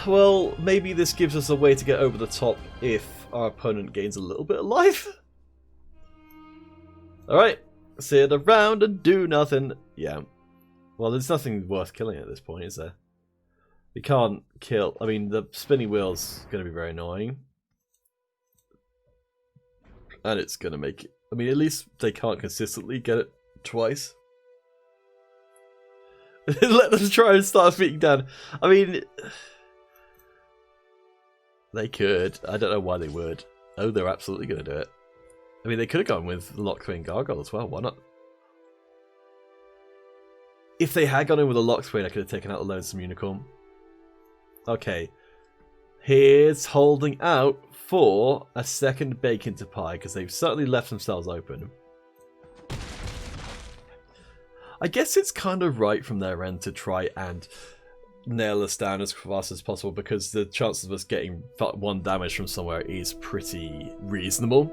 Well, maybe this gives us a way to get over the top if our opponent gains a little bit of life. Alright, sit around and do nothing. Yeah. Well, there's nothing worth killing at this point, is there? We can't kill... I mean, the spinning wheel's going to be very annoying. And it's going to make it... I mean, at least they can't consistently get it twice. Let them try and start beating down. I mean... They could. I don't know why they would. Oh, they're absolutely going to do it. I mean, they could have gone with Lockthwain Gargoyle as well. Why not? If they had gone in with a Lockthwain, I could have taken out the Lonesome Unicorn. Okay. Here's holding out for a second bacon to pie, because they've certainly left themselves open. I guess it's kind of right from their end to try and nail us down as fast as possible, because the chances of us getting 1 damage from somewhere is pretty reasonable.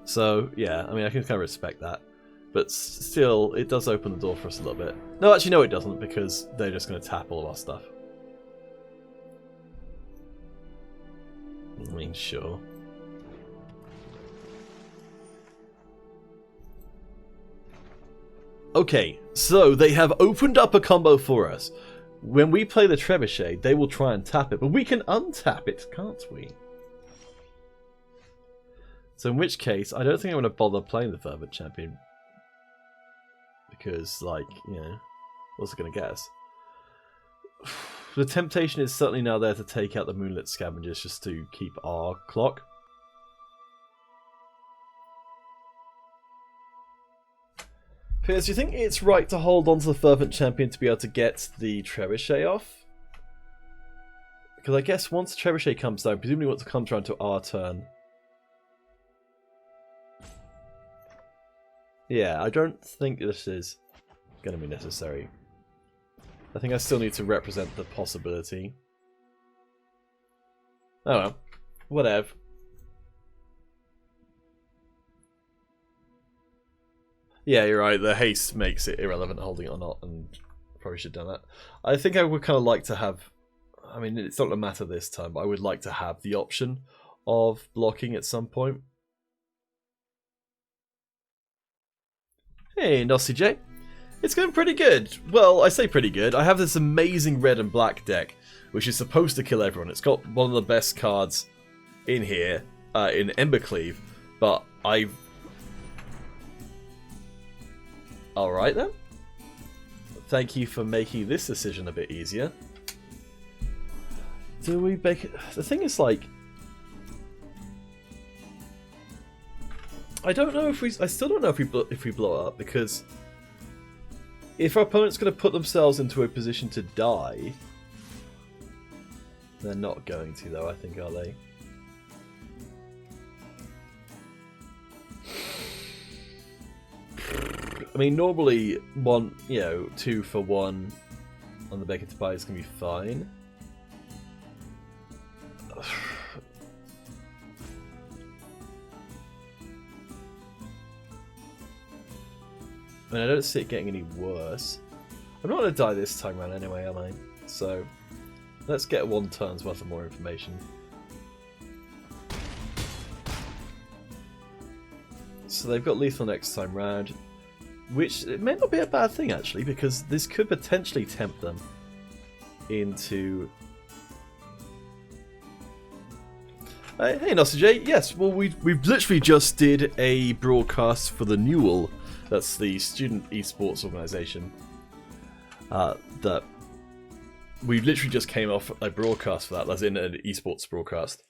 So, yeah, I mean, I can kind of respect that. But still, it does open the door for us a little bit. No, actually, no, it doesn't, because they're just going to tap all of our stuff. I mean, sure. Okay, so they have opened up a combo for us. When we play the Trebuchet, they will try and tap it, but we can untap it, can't we? So in which case, I don't think I'm going to bother playing the Fervent Champion. Because, like, you know, what's it going to get us? The temptation is certainly now there to take out the Moonlit Scavengers just to keep our clock. Piers, do you think it's right to hold on to the Fervent Champion to be able to get the Trebuchet off? Because I guess once the Trebuchet comes down, presumably once it comes around to our turn. Yeah, I don't think this is going to be necessary. I think I still need to represent the possibility. Oh well, whatever. Yeah, you're right. The haste makes it irrelevant holding it or not, and probably should have done that. I think I would kind of like to have... I mean, it's not going to matter this time, but I would like to have the option of blocking at some point. Hey, Nossi J. It's going pretty good. Well, I say pretty good. I have this amazing red and black deck, which is supposed to kill everyone. It's got one of the best cards in here, in Embercleave, but I've... Alright then. Thank you for making this decision a bit easier. Do we make it... The thing is, like... I don't know if we... I still don't know if we blow it up, because... If our opponent's going to put themselves into a position to die... They're not going to, though, I think, are they? I mean, normally, 2 for 1 on the Beckett to buy is going to be fine. I mean, I don't see it getting any worse. I'm not going to die this time around anyway, am I? So, let's get 1 turn's worth of more information. So they've got lethal next time round. Which, it may not be a bad thing, actually, because this could potentially tempt them into... hey, Nossi J. Yes, well, we've literally just did a broadcast for the Newell. That's the student esports organisation. That we literally just came off a broadcast for that. That's in an esports broadcast.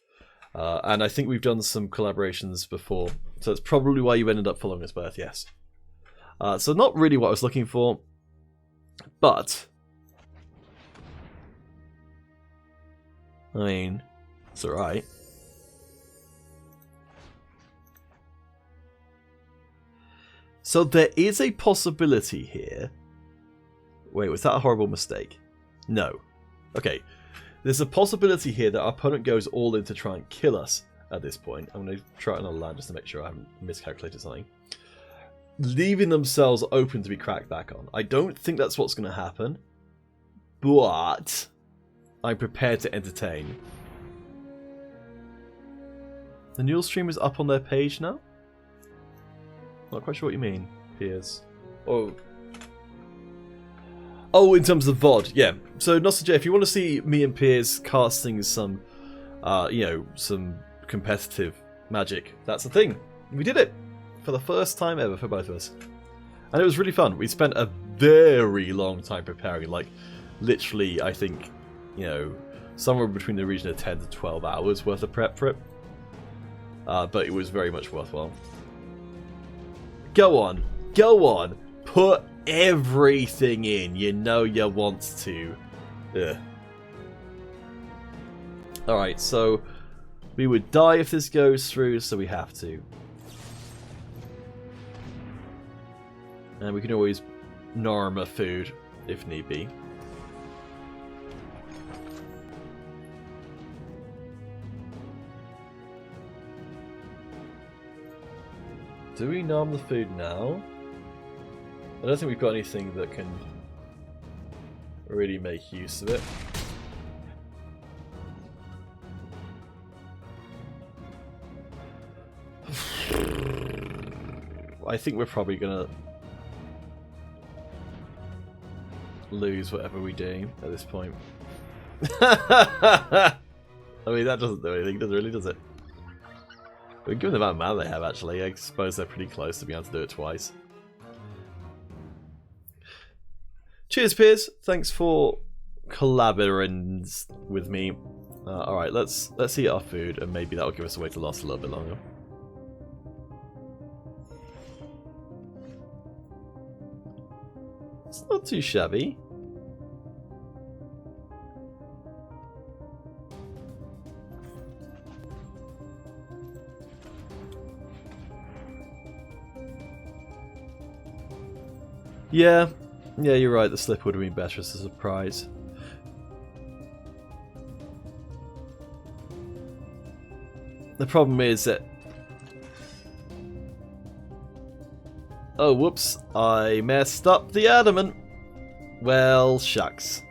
And I think we've done some collaborations before. So that's probably why you ended up following us both, yes. So not really what I was looking for, but I mean, it's alright. So there is a possibility here. Wait, was that a horrible mistake? No. Okay. There's a possibility here that our opponent goes all in to try and kill us at this point. I'm going to try another land just to make sure I haven't miscalculated something. Leaving themselves open to be cracked back on. I don't think that's what's going to happen, but I'm prepared to entertain. The Newell stream is up on their page now? Not quite sure what you mean, Piers. Oh, in terms of VOD, yeah. So, Nossi J, if you want to see me and Piers casting some, some competitive Magic, that's the thing. We did it! For the first time ever for both of us. And it was really fun. We spent a very long time preparing, like literally, I think, somewhere between the region of 10 to 12 hours worth of prep for it. But it was very much worthwhile. Go on, put everything in, you want to. Ugh. Alright, so we would die if this goes through, so we have to. And we can always Norma food if need be. Do we norm the food now? I don't think we've got anything that can really make use of it. I think we're probably gonna lose whatever we do at this point. I mean, that doesn't do anything, does it really, does it? I mean, given the amount of mana they have, actually, I suppose they're pretty close to being able to do it twice. Cheers, Piers. Thanks for collaborating with me. Alright, let's eat our food, and maybe that'll give us a way to last a little bit longer. not too shabby. Yeah, you're right, the slip would have been better as a surprise. The problem is that... Oh, whoops, I messed up the adamant. Well, shucks.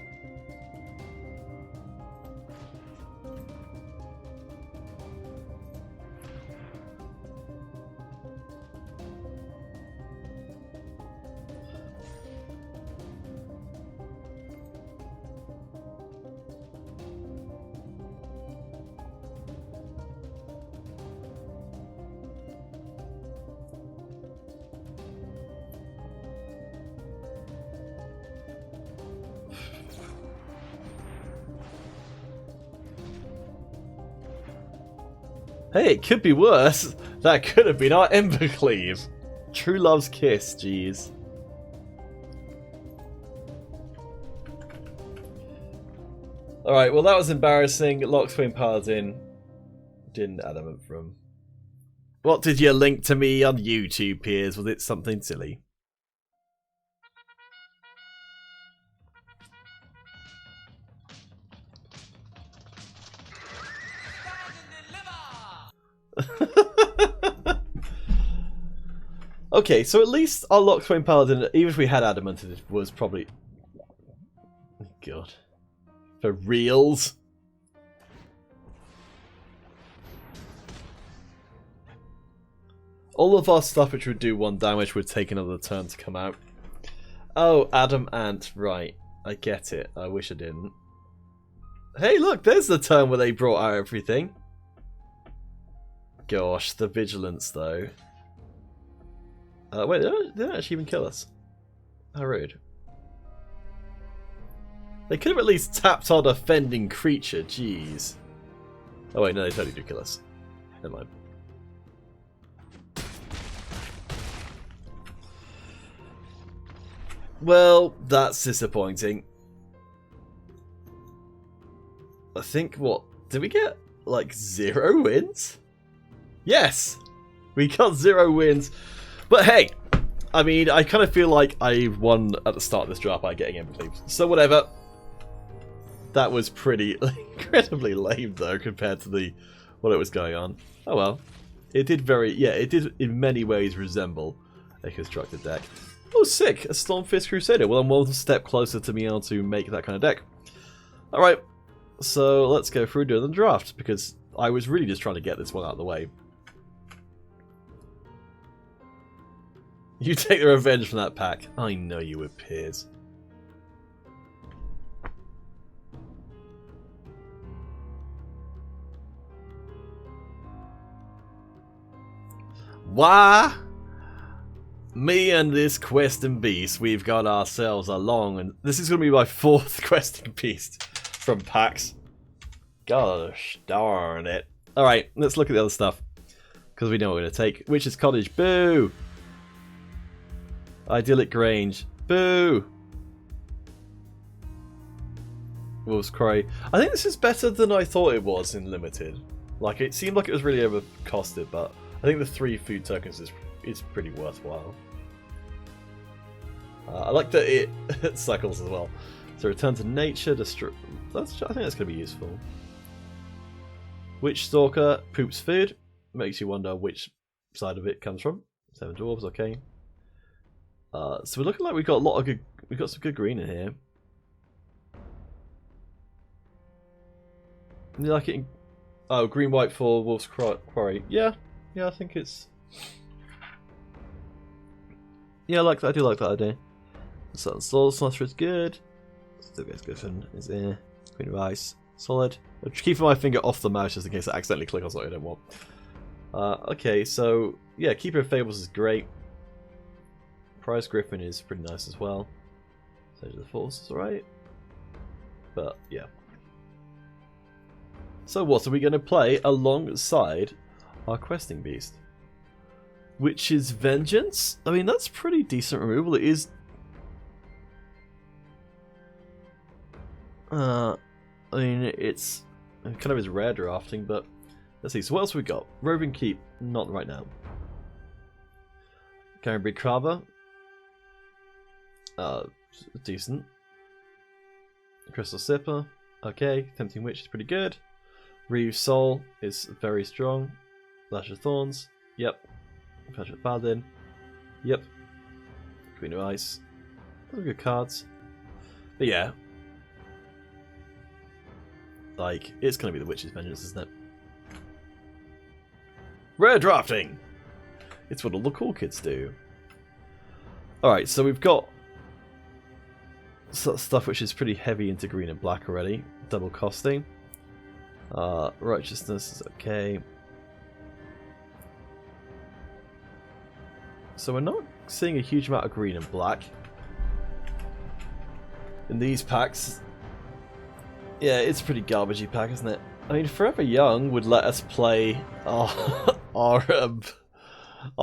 Hey, it could be worse. That could have been our Embercleave. True love's kiss, jeez. Alright, well that was embarrassing. Lockswing Paladin didn't adamant from. What did you link to me on YouTube, Piers? Was it something silly? Okay, so at least our Lockswing Paladin, even if we had adamanted, was probably... God. For reals? All of our stuff which would do 1 damage would take another turn to come out. Oh, Adam Ant, right. I get it. I wish I didn't. Hey, look, there's the turn where they brought out everything. Gosh, the vigilance, though. Wait, they don't actually even kill us. How rude. They could have at least tapped our defending creature, jeez. Oh wait, no, they totally do kill us. Never mind. Well, that's disappointing. I think, what, did we get, like, 0 wins? Yes! We got 0 wins. But hey, I mean, I kind of feel like I won at the start of this draft by getting Embercleave. So whatever. That was pretty incredibly lame though compared to what it was going on. Oh well. It did it did in many ways resemble a constructed deck. Oh sick, a Stormfist Crusader. Well, I'm one step closer to being able to make that kind of deck. Alright, so let's go through doing the draft because I was really just trying to get this one out of the way. You take the revenge from that pack. I know you would, Piers. Why? Me and this questing beast, we've got ourselves along, and this is going to be my 4th questing beast from packs. Gosh darn it. Alright, let's look at the other stuff. Because we know what we're going to take. Witch's Cottage, boo! Idyllic Grange. Boo! Wolf's Cry. I think this is better than I thought it was in Limited. Like, it seemed like it was really overcosted, but I think the 3 food tokens is pretty worthwhile. I like that it cycles as well. So Return to Nature, Destroy... I think that's going to be useful. Witch Stalker, poops food. Makes you wonder which side of it comes from. 7 Dwarves, okay. So we're looking like we've got a lot of good. We've got some good green in here. You like it? Oh, green white for Wolf's Quarry. Yeah, I think it's. Yeah, I like that. I do like that idea. So Soul Snatcher is good. Still gets Griffin is there. Queen of Ice, solid. I'm keeping my finger off the mouse just in case I accidentally click on something I don't want. Okay, so yeah, Keeper of Fables is great. Prize Griffin is pretty nice as well. Sage of the Force is alright. But yeah. So what are we going to play alongside our questing beast? Which is Vengeance? I mean, that's pretty decent removal. It is... I mean, it kind of is rare drafting, but let's see. So what else we got? Roving Keep, not right now. Caribbean Carver, decent. Crystal Sipper, okay. Tempting Witch is pretty good. Reeve's Soul is very strong. Lash of Thorns, yep. Pleasure Paladin, yep. Queen of Ice, those are good cards. But yeah, like, it's going to be the Witch's Vengeance, isn't it? Rare drafting! It's what all the cool kids do. Alright, so we've got stuff which is pretty heavy into green and black already. Double costing. Righteousness is okay. So we're not seeing a huge amount of green and black in these packs. Yeah, it's a pretty garbagey pack, isn't it? I mean, Forever Young would let us play our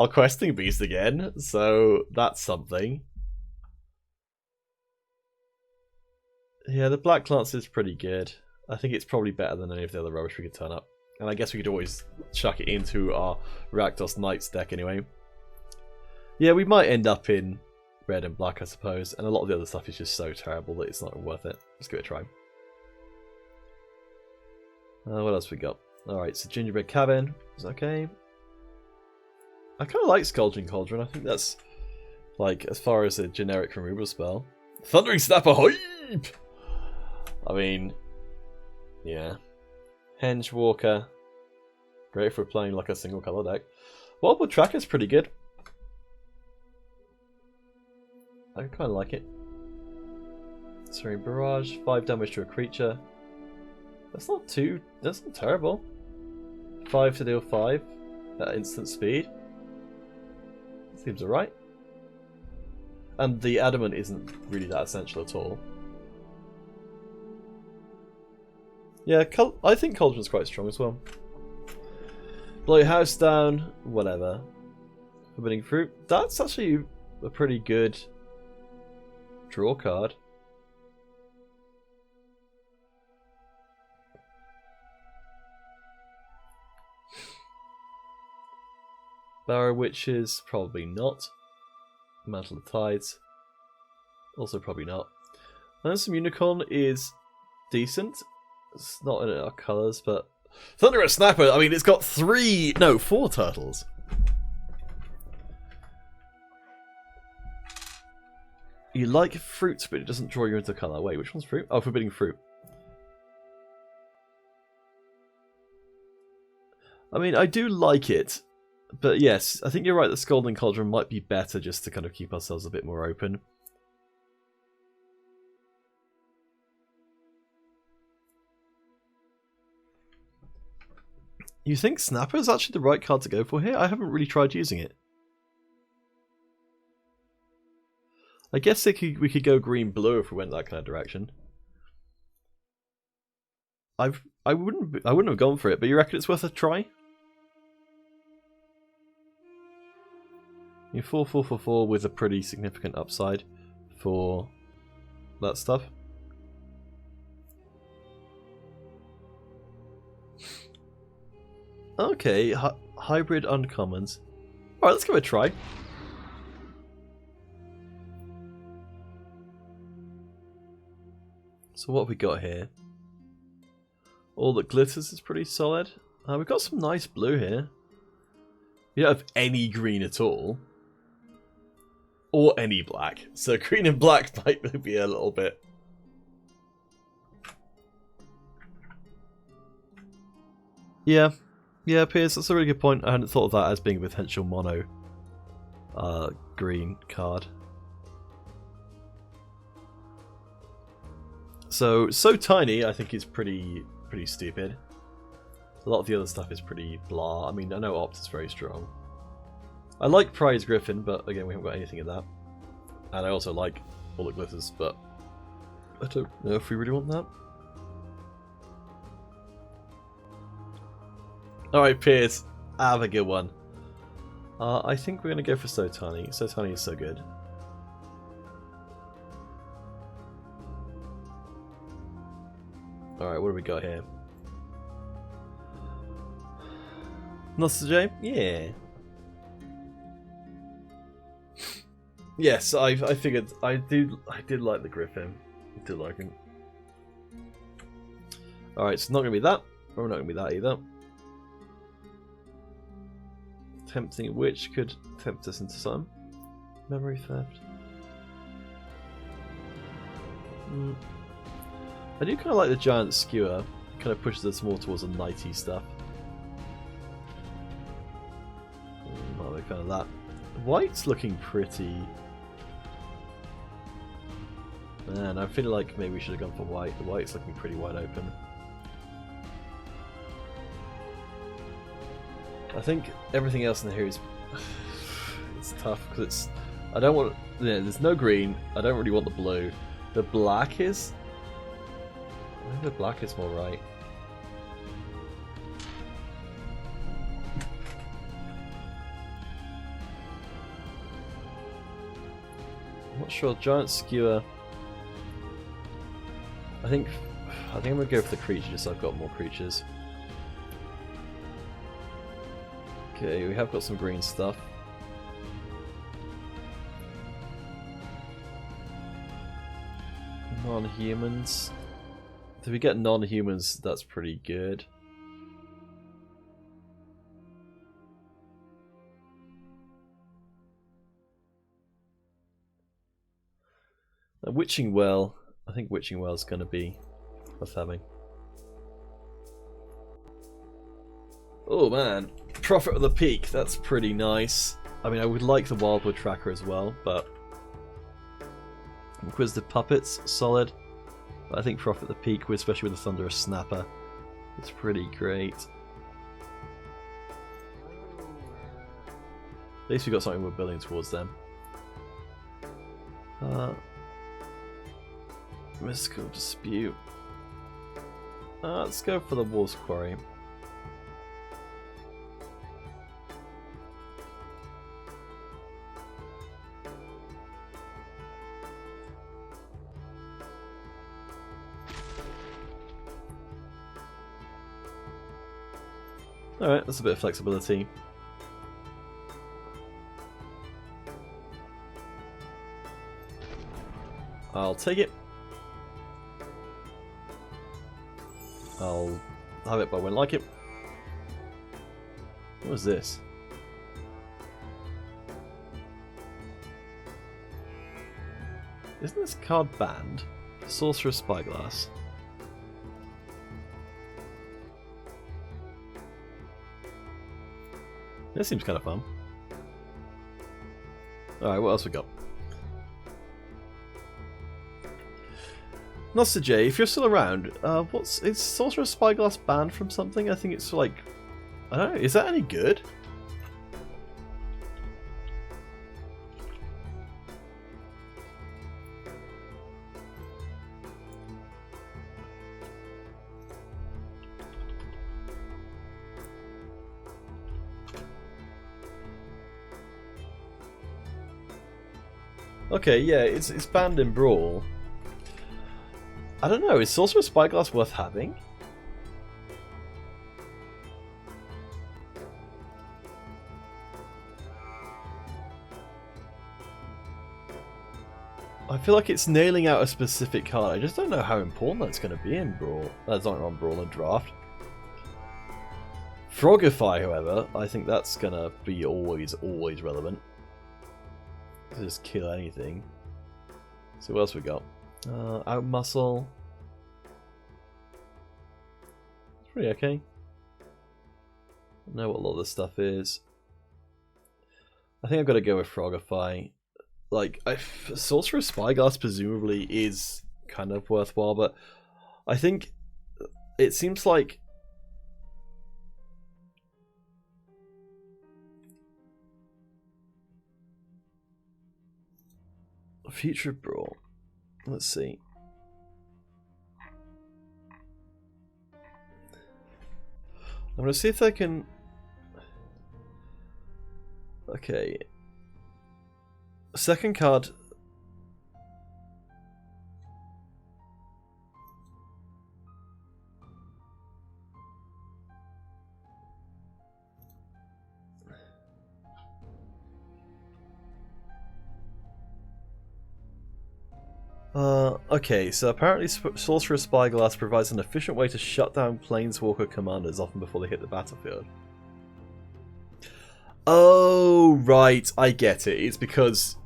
questing beast again, so that's something. Yeah, the Black Lance is pretty good. I think it's probably better than any of the other rubbish we could turn up. And I guess we could always chuck it into our Rakdos Knights deck anyway. Yeah, we might end up in red and black, I suppose. And a lot of the other stuff is just so terrible that it's not worth it. Let's give it a try. What else we got? Alright, so Gingerbread Cavern is okay. I kind of like Scalding Cauldron. I think that's, like, as far as a generic removal spell. Thundering Snapper Hype! I mean, yeah. Henge Walker. Great if we're playing like a single colour deck. Wildwood Tracker's pretty good. I kind of like it. Serene Barrage, 5 damage to a creature. That's not terrible. 5 to deal 5 at instant speed. Seems alright. And the Adamant isn't really that essential at all. Yeah, I think Cauldron's quite strong as well. Blow your house down, whatever. Forbidding Fruit, that's actually a pretty good draw card. Barrow Witches, probably not. Mantle of Tides, also probably not. Some Unicorn is decent. It's not in our colours, but Thunderous Snapper, I mean, it's got 4 turtles. You like fruit, but it doesn't draw you into colour. Wait, which one's fruit? Oh, Forbidding Fruit. I mean, I do like it, but yes, I think you're right that Scalding Cauldron might be better just to kind of keep ourselves a bit more open. You think Snapper is actually the right card to go for here? I haven't really tried using it. I guess we could go green-blue if we went that kind of direction. I wouldn't have gone for it, but you reckon it's worth a try? You're 4/4/4 with a pretty significant upside for that stuff. Okay, hybrid uncommons. Alright, let's give it a try. So what have we got here? All that glitters is pretty solid. We've got some nice blue here. We don't have any green at all. Or any black. So green and black might be a little bit. Yeah. Yeah, Piers, that's a really good point. I hadn't thought of that as being a potential mono green card. So tiny, I think is pretty stupid. A lot of the other stuff is pretty blah. I mean, I know Opt is very strong. I like Prize Griffin, but again, we haven't got anything of that. And I also like All That Glitters, but I don't know if we really want that. Alright, Piers, have a good one. I think we're going to go for So Tiny. So Tiny is so good. Alright, what do we got here? Nostalgia? Yeah. Yes, I figured I did like the Griffin. I did like him. Alright, it's not gonna be that. Or not gonna be that either. Tempting Witch could tempt us into some. Memory theft. I do kind of like the Giant Skewer. Kind of pushes us more towards the knighty stuff. Not a big fan of that. White's looking pretty. Man, I feel like maybe we should have gone for white. The white's looking pretty wide open. I think everything else in here is it's tough because it's. I don't want. Yeah, there's no green. I don't really want the blue. The black is. I think the black is more right. I'm not sure. Giant Skewer. I think I'm gonna go for the creature just so I've got more creatures. Okay, we have got some green stuff. Non-humans. If we get non-humans, that's pretty good. Now, Witching Well. I think Witching Well is going to be worth having. Oh man, Prophet of the Peak, that's pretty nice. I mean, I would like the Wildwood Tracker as well, but Inquisitive Puppets, solid. But I think Prophet of the Peak, especially with the Thunderous Snapper, it's pretty great. At least we got something we're building towards them. Mystical Dispute. Let's go for the Wolf's Quarry. Alright, that's a bit of flexibility. I'll take it. I'll have it, but I won't like it. What was this? Isn't this card banned? Sorcerer's Spyglass. That seems kind of fun. Alright, what else we got? Nostalgia, if you're still around, is Sorcerer's Spyglass banned from something? I think it's like, I don't know, is that any good? Okay, yeah, it's banned in Brawl. I don't know, is Sorcerer's Spyglass worth having? I feel like it's nailing out a specific card. I just don't know how important that's going to be in Brawl. That's not on Brawl and Draft. Frogify, however, I think that's going to be always relevant. Just kill anything. So what else we got? Outmuscle. It's pretty okay. I know what a lot of this stuff is. I think I've got to go with Frogify. Like, Sorcerer's Spyglass presumably is kind of worthwhile, but I think it seems like Future Brawl. Let's see. I'm going to see if I can... Okay. Second card. Okay, so apparently Sorcerer's Spyglass provides an efficient way to shut down Planeswalker commanders often before they hit the battlefield. Oh, right, I get it. It's because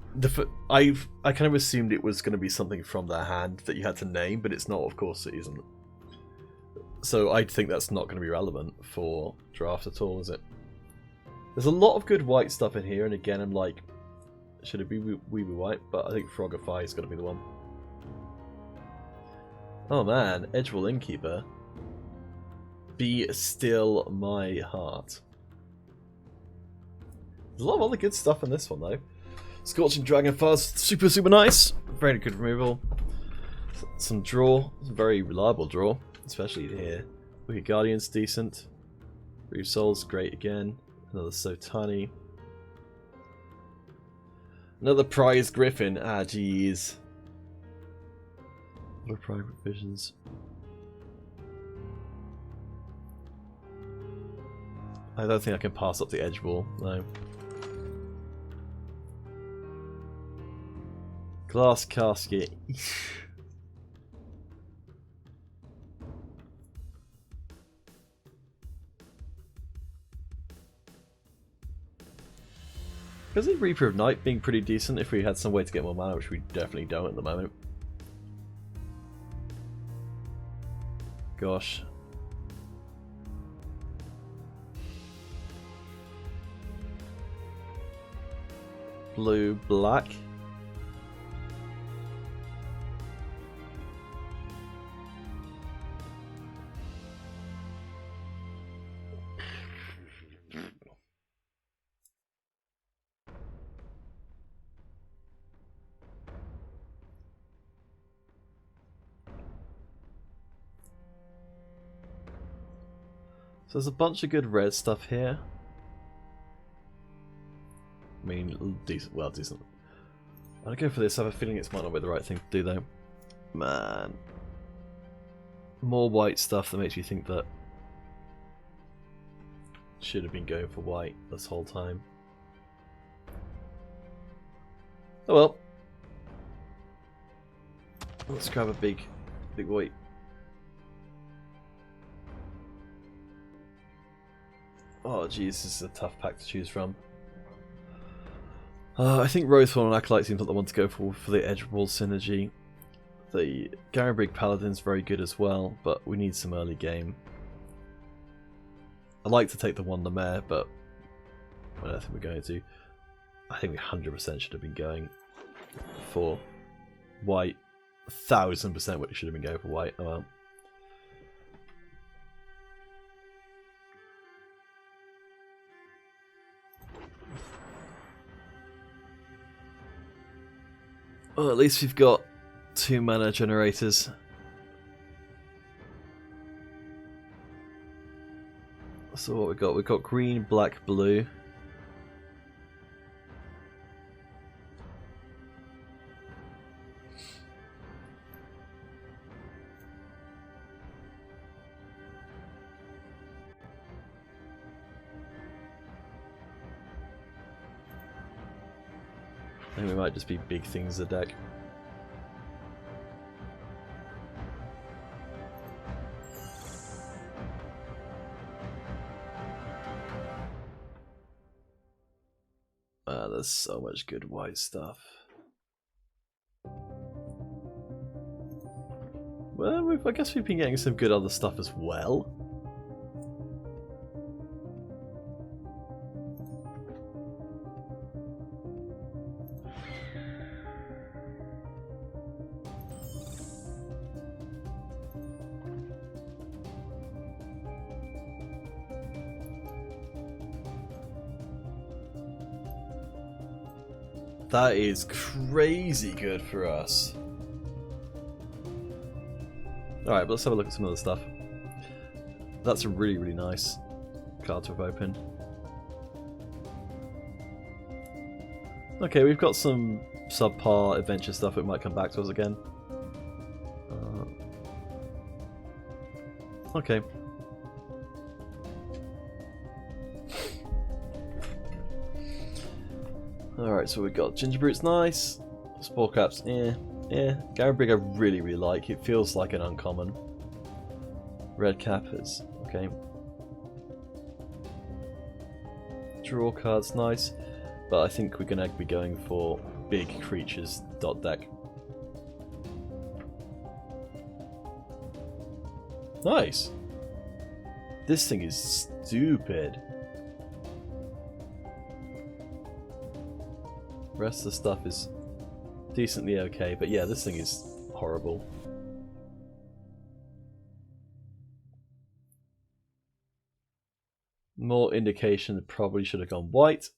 I kind of assumed it was going to be something from their hand that you had to name, but it's not, of course it isn't. So I think that's not going to be relevant for draft at all, is it? There's a lot of good white stuff in here, and again, I'm like, should it be Weeby White? But I think Frogify is going to be the one. Oh man, Edgewall Innkeeper. Be still my heart. There's a lot of other good stuff in this one though. Scorching Dragon Fuzz, super nice. Very good removal. Some draw, very reliable draw, especially here. Wicked Guardian's decent. Reef Soul's great again. Another So Tiny. Another Prize Griffin. Ah, jeez. What are private visions? I don't think I can pass up the Edgewall, no. Glass Casket. Because the Reaper of Night being pretty decent if we had some way to get more mana, which we definitely don't at the moment. Gosh. Blue, black. So there's a bunch of good red stuff here. I mean, decent. Well, decent. I'll go for this. I have a feeling it's might not be the right thing to do, though. Man. More white stuff that makes me think that should have been going for white this whole time. Oh well. Let's grab a big white. Oh jeez, this is a tough pack to choose from. I think Rosethorn and Acolyte seems like the one to go for the Edgewall synergy. The Garibrig Paladin's very good as well, but we need some early game. I'd like to take the Wonder Mare, but I don't think we're going to. I think we 100% should have been going for white. 1000% we should have been going for white. Oh well. Well, at least we've got 2 mana generators. So what we got? We've got green, black, blue. I think we might just be big things the deck. There's so much good white stuff. Well, I guess we've been getting some good other stuff as well. That is crazy good for us. Alright, but let's have a look at some other stuff. That's a really nice card to have opened. Okay, we've got some subpar adventure stuff that might come back to us again. Okay. Alright, so we've got Gingerbrut's nice. Spore Caps, eh. Yeah, Garabrig I really like. It feels like an uncommon. Red cap is okay. Draw cards, nice. But I think we're going to be going for big creatures dot deck. Nice! This thing is stupid. The rest of the stuff is decently okay, but yeah, this thing is horrible. More indication that probably should have gone white.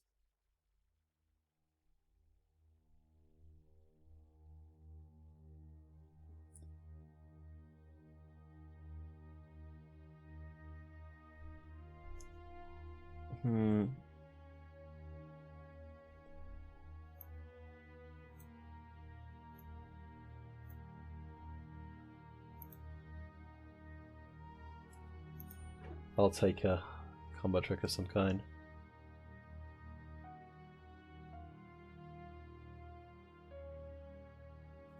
I'll take a combo trick of some kind.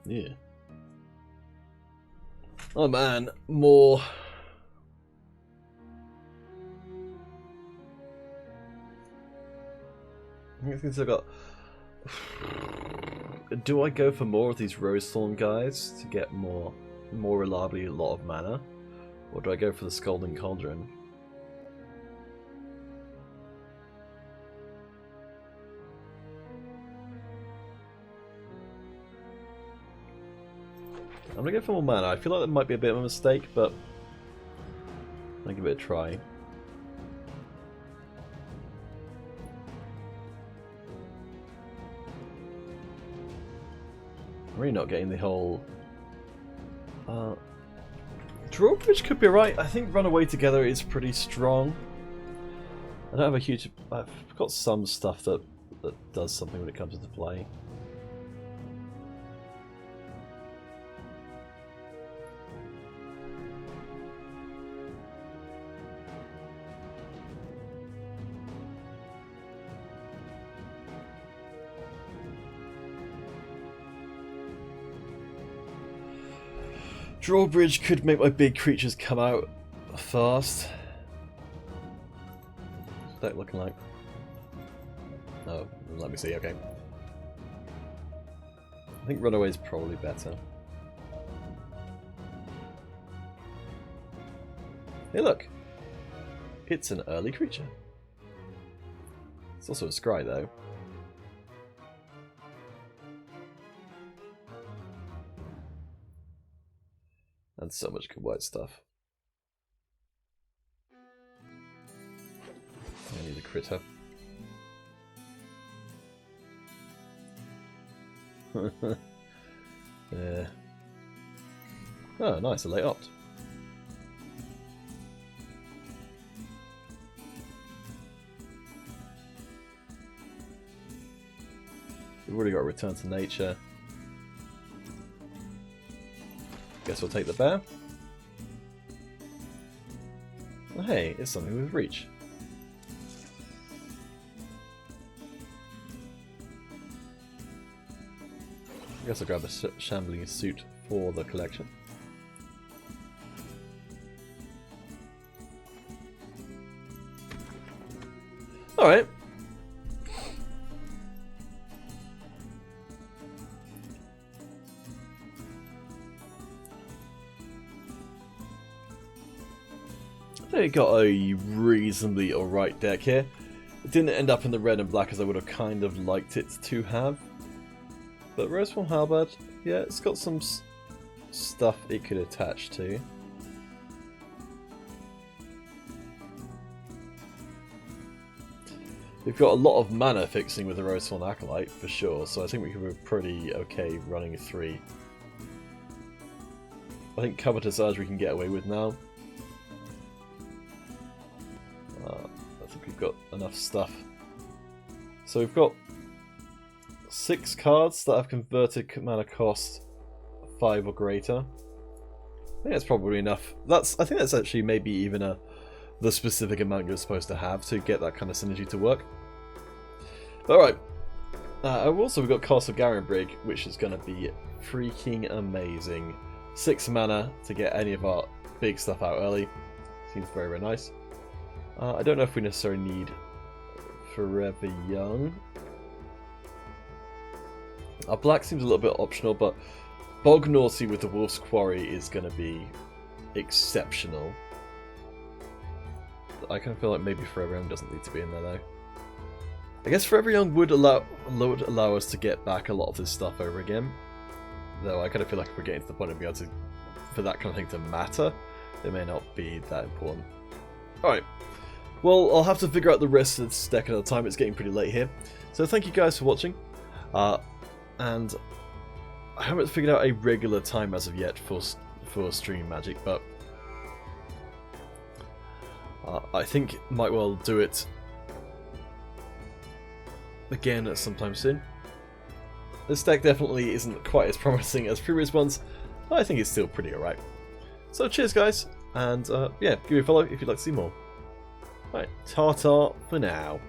Yeah. Oh man, more. I think I've got. Do I go for more of these Rosethorn guys to get more reliably a lot of mana? Or do I go for the Scalding Cauldron? I'm gonna go for more mana. I feel like that might be a bit of a mistake, but I'll give it a try. I'm really not getting the whole... Drawbridge could be right. I think Runaway Together is pretty strong. I don't have a huge... I've got some stuff that does something when it comes into play. Drawbridge could make my big creatures come out fast. What's that looking like? Oh, let me see, okay. I think Runaway is probably better. Hey look! It's an early creature. It's also a scry though. And so much good white stuff. I need a critter. Yeah. Oh, nice, a late opt. We've already got a Return to Nature. Guess we'll take the bear. Oh, hey, it's something with reach. I guess I'll grab the Shambling Suit for the collection. Alright. I got a reasonably alright deck here. It didn't end up in the red and black as I would have kind of liked it to have. But Rosethorn Halberd, yeah, it's got some stuff it could attach to. We've got a lot of mana fixing with the Rosethorn Acolyte for sure, so I think we could be pretty okay running a 3. I think Covetous we can get away with now. I think we've got enough stuff. So we've got 6 cards that have converted mana cost 5 or greater. I think that's probably enough. I think that's actually maybe even the specific amount you're supposed to have to get that kind of synergy to work. Alright. Also, we've got Castle Garenbrig, which is going to be freaking amazing. 6 mana to get any of our big stuff out early. Seems very, very nice. I don't know if we necessarily need Forever Young. Our black seems a little bit optional, but Bog Naughty with the Wolf's Quarry is going to be exceptional. I kind of feel like maybe Forever Young doesn't need to be in there though. I guess Forever Young would allow us to get back a lot of this stuff over again. Though I kind of feel like if we're getting to the point of being able to, for that kind of thing to matter, it may not be that important. Alright, well, I'll have to figure out the rest of this deck another time. It's getting pretty late here. So thank you guys for watching. And I haven't figured out a regular time as of yet for Stream Magic, but I think might well do it again at some time soon. This deck definitely isn't quite as promising as previous ones, but I think it's still pretty alright. So cheers guys, and yeah, give me a follow if you'd like to see more. Alright, ta-ta for now.